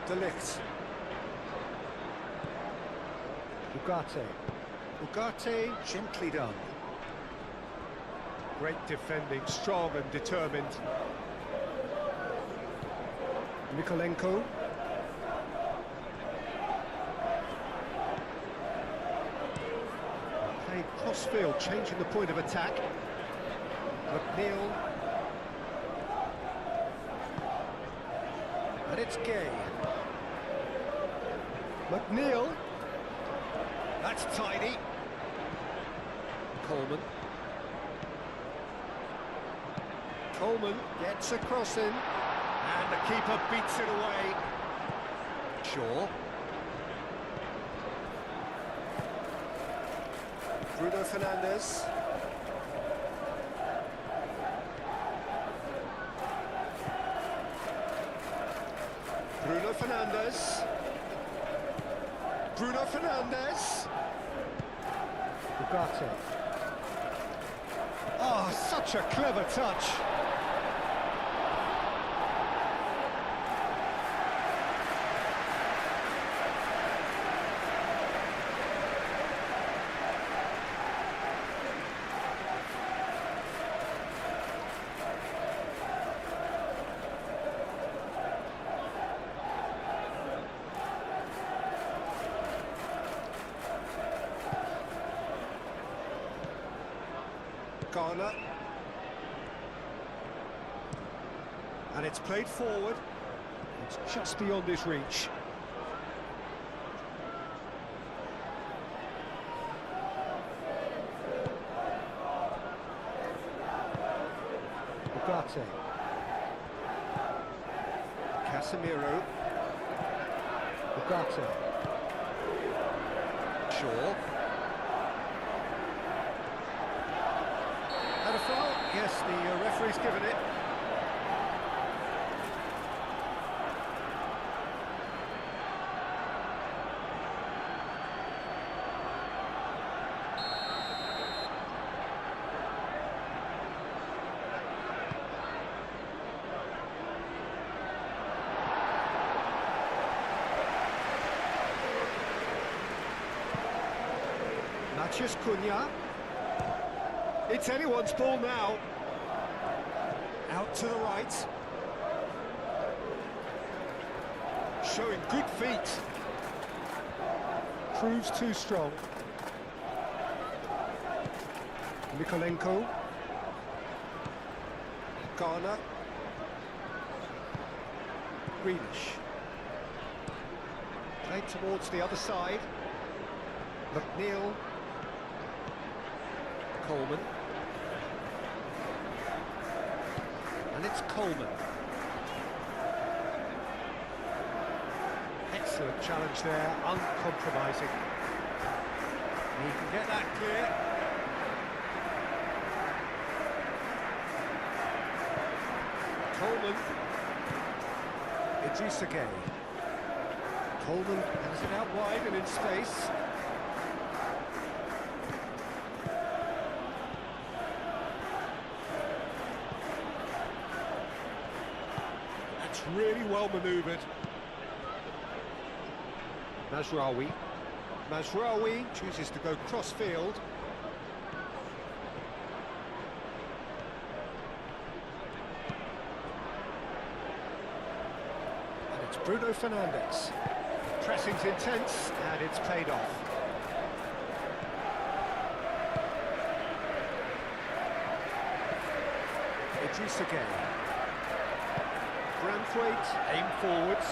De Ligt. Ugarte. Ugarte, gently done. Great defending, strong and determined. Mikolenko. Played cross-field, changing the point of attack. McNeil. And it's Gueye. McNeil. That's tidy. Coleman. Coleman gets a cross in. And the keeper beats it away. Shaw. Bruno Fernandes. Bruno Fernandes. Bruno Fernandes. Ugarte. Oh, such a clever touch. Garner. And it's played forward. It's just beyond his reach. Ugarte. Casemiro. Ugarte. Shaw. And a foul? Yes, the referee's given it. Mathias Cunha. It's anyone's ball now. Out to the right. Showing good feet. Proves too strong. Mikolenko. Garner. Greenish. Played towards the other side. McNeil. Coleman. And it's Coleman. Excellent challenge there, uncompromising. He can get that clear. Coleman. Idrissa Gueye. Coleman has it out wide and in space. Really well manoeuvred. Mazraoui. Mazraoui chooses to go cross-field. And it's Bruno Fernandes. Pressing's intense, and it's paid off. Idrissa Gueye. Branthwaite, aim forwards.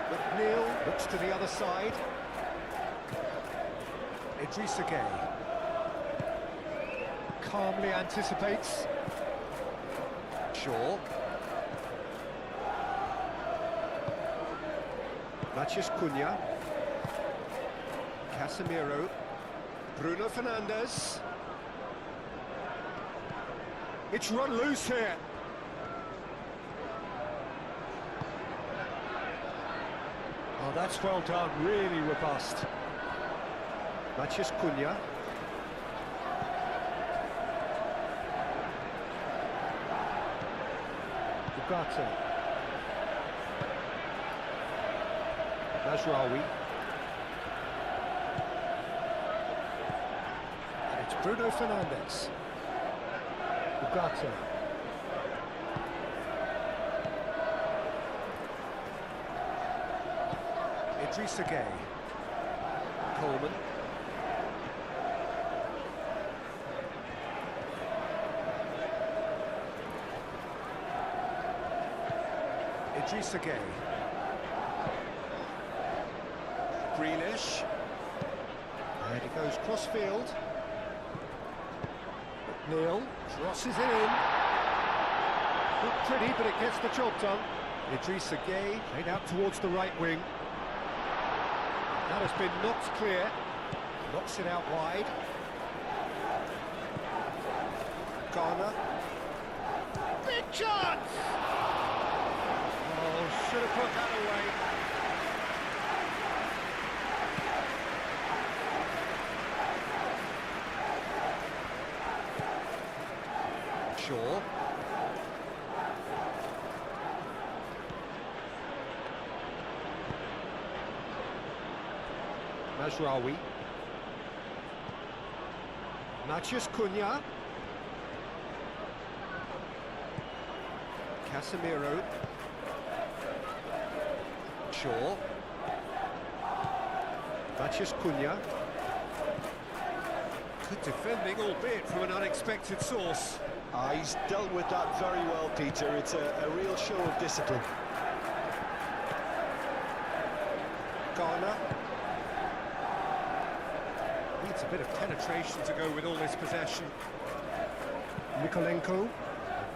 McNeil looks to the other side. Idrissa Gueye. Calmly anticipates. Shaw. Mathias Cunha. Casemiro. Bruno Fernandes. It's run loose here. Oh, that's well done, really robust. Mathias Cunha. Ugarte. Mazraoui. And it's Bruno Fernandes. Ugarte. Idrissa Gueye. Coleman. Idrissa Gueye. Grealish. And he goes cross-field. McNeil crosses it in. Not pretty, but it gets the job done. Idrissa Gueye played out towards the right wing. That has been knocked clear. Knocks it out wide. Garner. Big chance! Oh, should have put that away. Shaw. Mazraoui. Matheus Cunha. Casemiro. Shaw. Matheus Cunha. Good defending, albeit from an unexpected source. He's dealt with that very well, Peter. It's a real show of discipline. Garner. Needs a bit of penetration to go with all this possession. Mikolenko.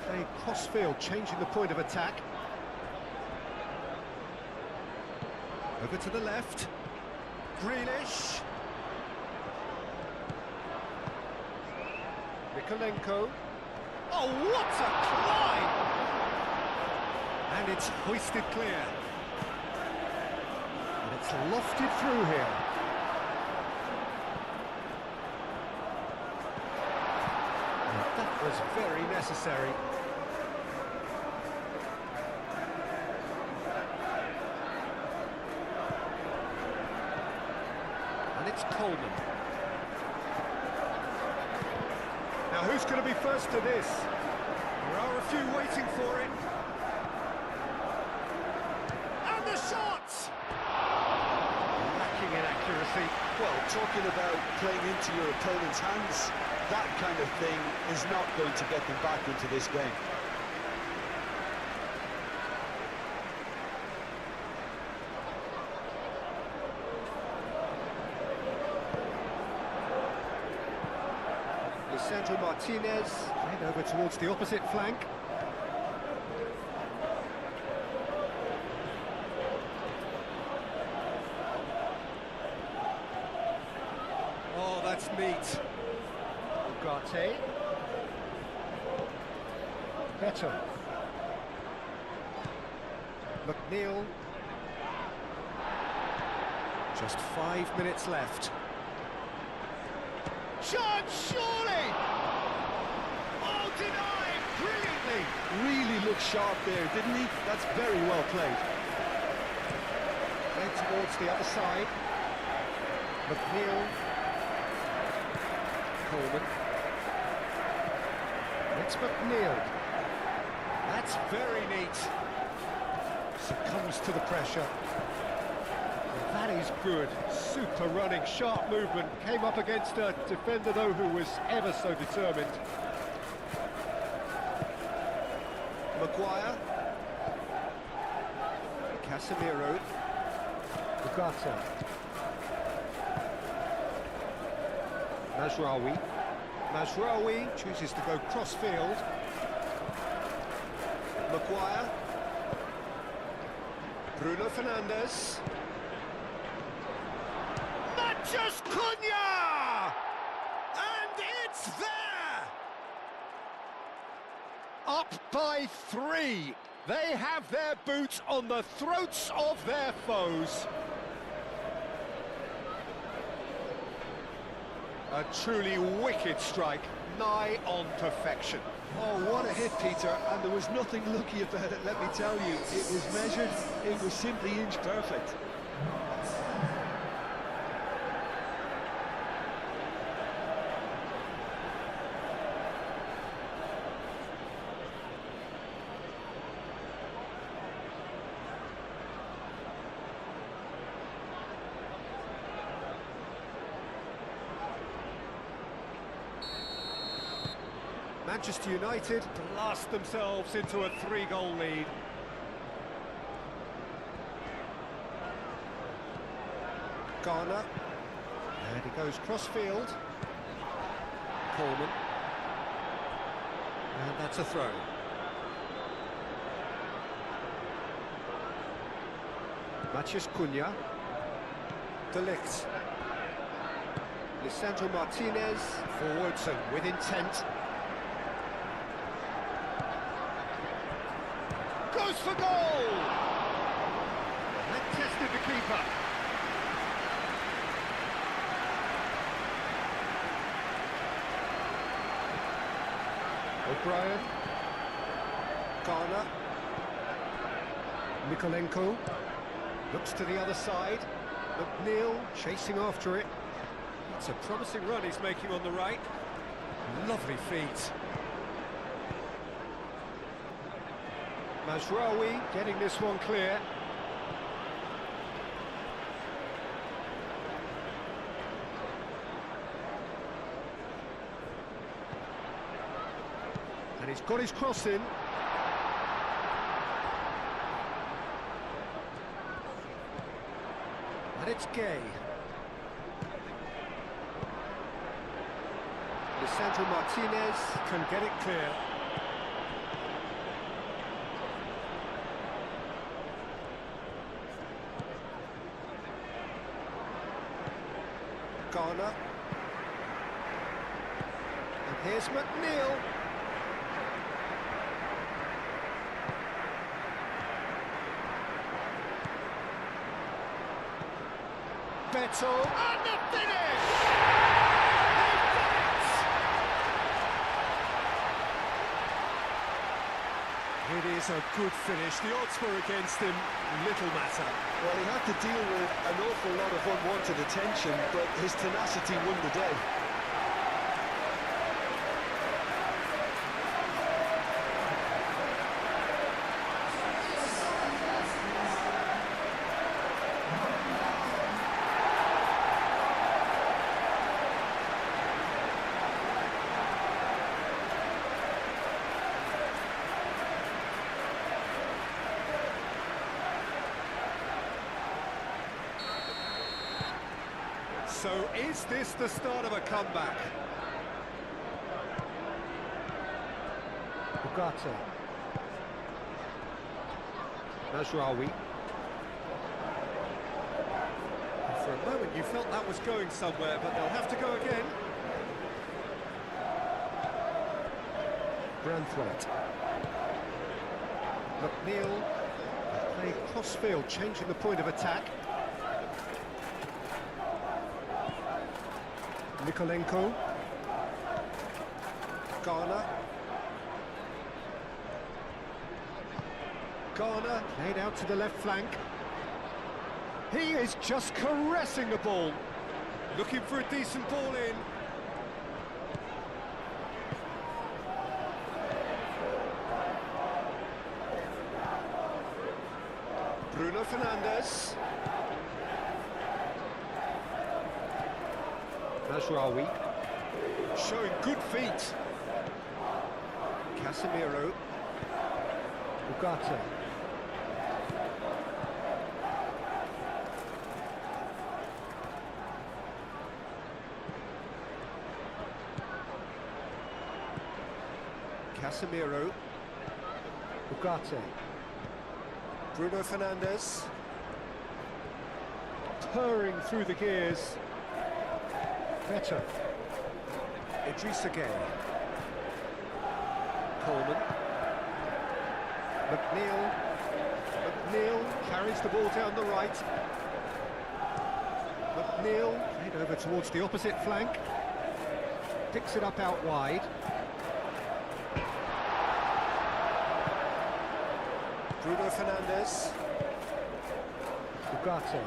Playing cross-field, changing the point of attack. Over to the left. Grealish. Mikolenko. Oh, what a climb! And it's hoisted clear. And it's lofted through here. And that was very necessary. And it's Coleman. Now, who's going to be first to this? There are a few waiting for it. And the shot! Lacking in accuracy. Well, talking about playing into your opponent's hands, that kind of thing is not going to get them back into this game. Lisandro Martinez, played over towards the opposite flank. Oh, that's neat. Ugarte. Better. McNeil. Just 5 minutes left. Chance, surely! Oh, denied brilliantly! Really looked sharp there, didn't he? That's very well played. Played towards the other side. McNeil. Coleman. It's McNeil. That's very neat. Succumbs to the pressure. That is good. Super running, sharp movement. Came up against a defender, though, who was ever so determined. Maguire. Casemiro. Ugarte. Mazraoui. Mazraoui chooses to go cross-field. Maguire. Bruno Fernandes. Matheus Cunha! And it's there! Up by 3. They have their boots on the throats of their foes. A truly wicked strike, nigh on perfection. Oh, what a hit, Peter, and there was nothing lucky about it, let me tell you. It was measured, it was simply inch perfect. Manchester United blast themselves into a 3-goal lead. Garner. And he goes cross-field. Coleman. And that's a throw. Matheus Cunha. De Ligt. Lisandro Martinez. Forwards and with intent. Goes for goal! That tested the keeper. O'Brien. Garner. Mikolenko. Looks to the other side. McNeil chasing after it. It's a promising run he's making on the right. Lovely feet. Mazraoui getting this one clear. And he's got his cross in. And it's Gay. Lisandro Martinez can get it clear. Garner. And here's McNeil. Beto, and the finish! They've done it! It is a good finish. The odds were against him, little matter. Well, he had to deal with an awful lot of unwanted attention, but his tenacity won the day. So is this the start of a comeback? Ugarte. Mazraoui. For a moment you felt that was going somewhere, but they'll have to go again. Branthwaite. McNeil. Play cross-field, changing the point of attack. Mikolenko. Garner. Garner laid out to the left flank. He is just caressing the ball. Looking for a decent ball in. Bruno Fernandes. Mazraoui. Showing good feet. Casemiro. Ugarte. Casemiro. Ugarte. Bruno Fernandes. Purring through the gears. Better. Idrissa Gueye. Coleman. McNeil. McNeil carries the ball down the right. McNeil played over towards the opposite flank. Picks it up out wide. Bruno Fernandes. Ugarte.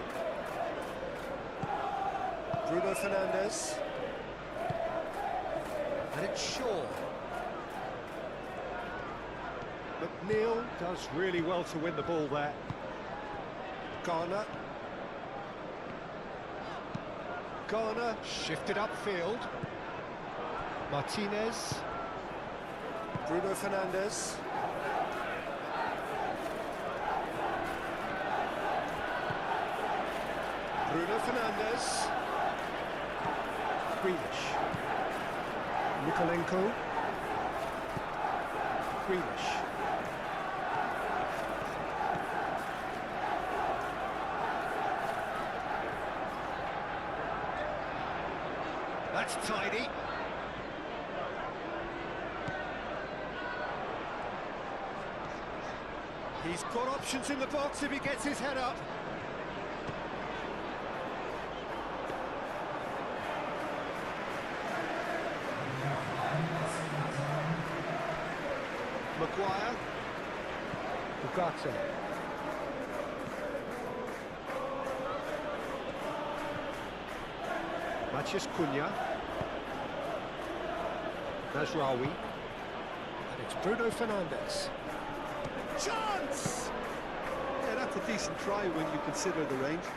Bruno Fernandes. And it's Shaw. McNeil does really well to win the ball there. Garner. Garner shifted upfield. Martinez. Bruno Fernandes. Bruno Fernandes. Grealish. Mikolenko. Grealish. That's tidy. He's got options in the box if he gets his head up. Maguire. Ugarte. Matheus Cunha. Mazraoui. And it's Bruno Fernandes. Chance! Yeah, that's a decent try when you consider the range.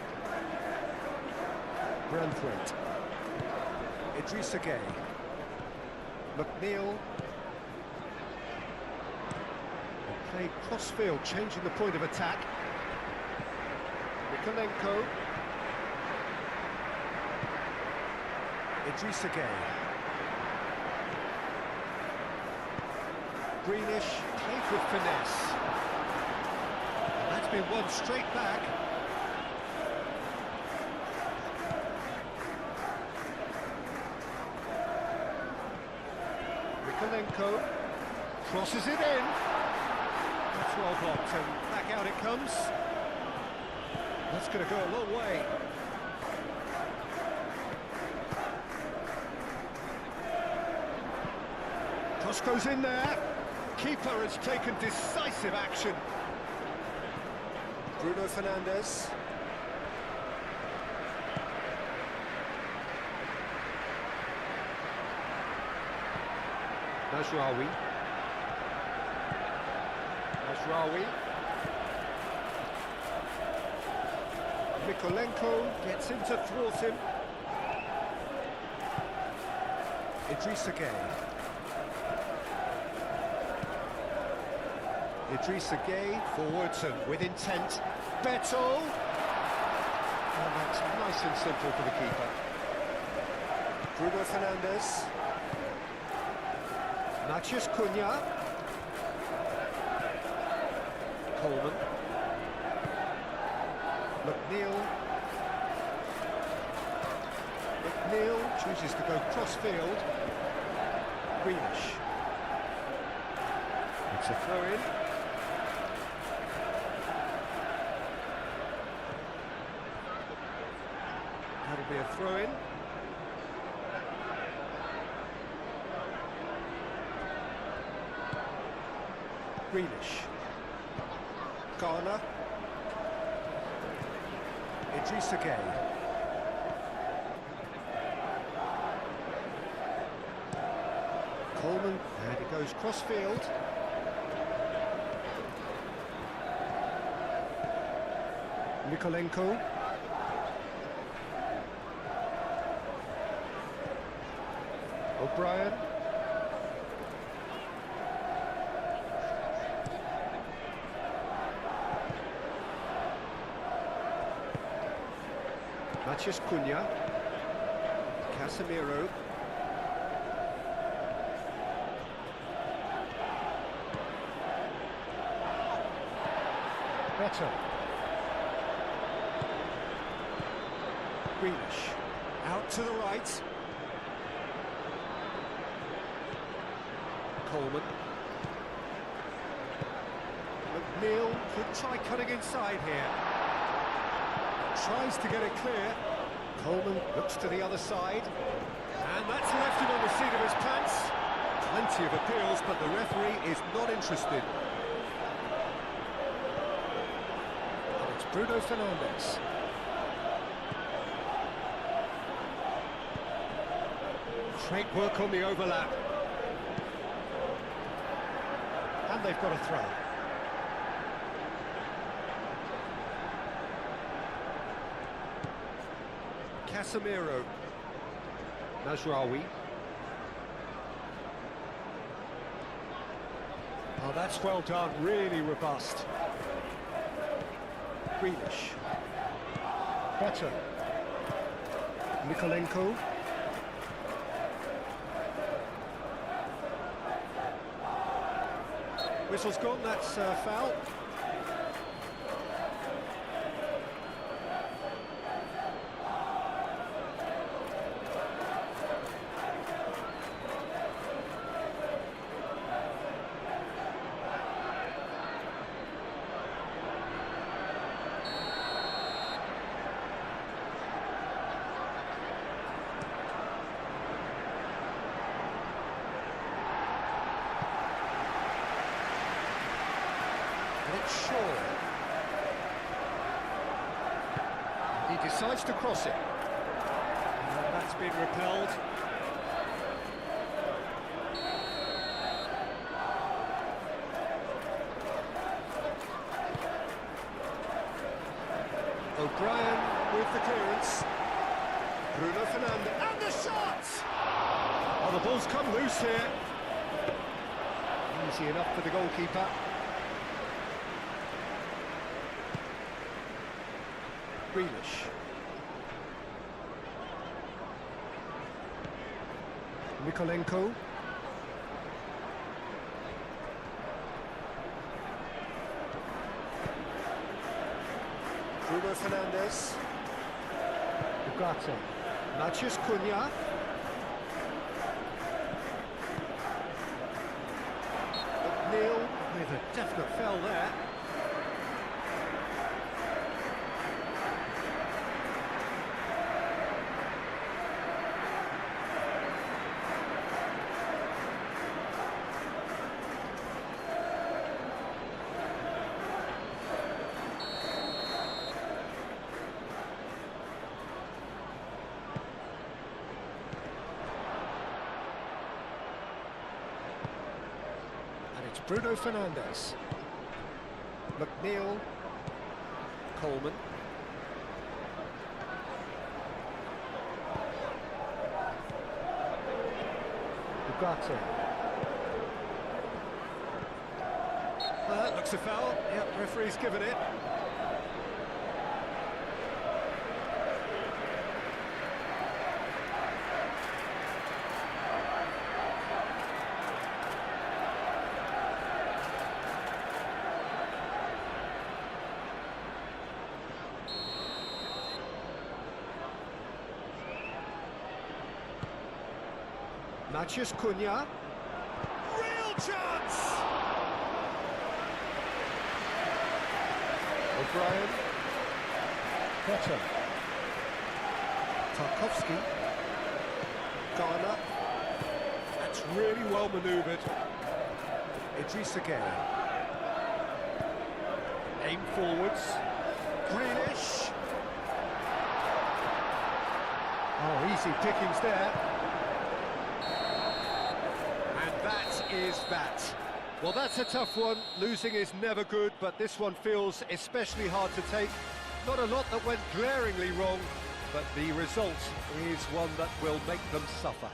Brandthwaite. Idrissa Gueye. McNeil. Played cross-field, changing the point of attack. Mikolenko. Idrissa Gueye. Greenish, played with finesse. And that's been won straight back. Mikolenko crosses it in. That's well blocked, and back out it comes. That's going to go a long way. Cross goes in there. Keeper has taken decisive action. Bruno Fernandes. Mazraoui. Mikolenko gets in to thwart him. Idrissa Gueye. Idrissa Gueye forwards and with intent. Beto. And that's nice and simple for the keeper. Bruno Fernandes. Matheus Cunha. Coleman. McNeil chooses to go cross-field. Greenish. It's a throw-in. That'll be a throw-in. Greenish. Garner. Idrissa Gueye. Coleman, and it goes cross-field. Mikolenko. O'Brien. Matheus Cunha. Casemiro. Beto. Greenish. Out to the right. Coleman. McNeil could try cutting inside here. Tries to get it clear. Coleman looks to the other side. And that's left him on the seat of his pants. Plenty of appeals, but the referee is not interested. And it's Bruno Fernandes. Great work on the overlap. And they've got a throw. Casemiro. Mazraoui. Oh, that's well done, really robust. Greenish. Beto. Mikolenko. Whistle's gone, that's foul. Shaw. He decides to cross it. And that's been repelled. O'Brien with the clearance. Bruno Fernandes, and the shot! Oh, the ball's come loose here. Easy enough for the goalkeeper. Grealish. Mikolenko. Bruno Fernandes. Ugarte. Matheus Cunha. McNeil with a definite foul there. It's Bruno Fernandes. McNeil. Coleman. Ugarte. That looks a foul. Yep, referee's given it. Matheus Cunha. Real chance! O'Brien. Potter. Tarkowski. Garner. That's really well manoeuvred. Idrissa Gueye. Aim forwards. Grealish. Oh, easy pickings there. Is that. Well, that's a tough one. Losing is never good, but this one feels especially hard to take. Not a lot that went glaringly wrong, but the result is one that will make them suffer.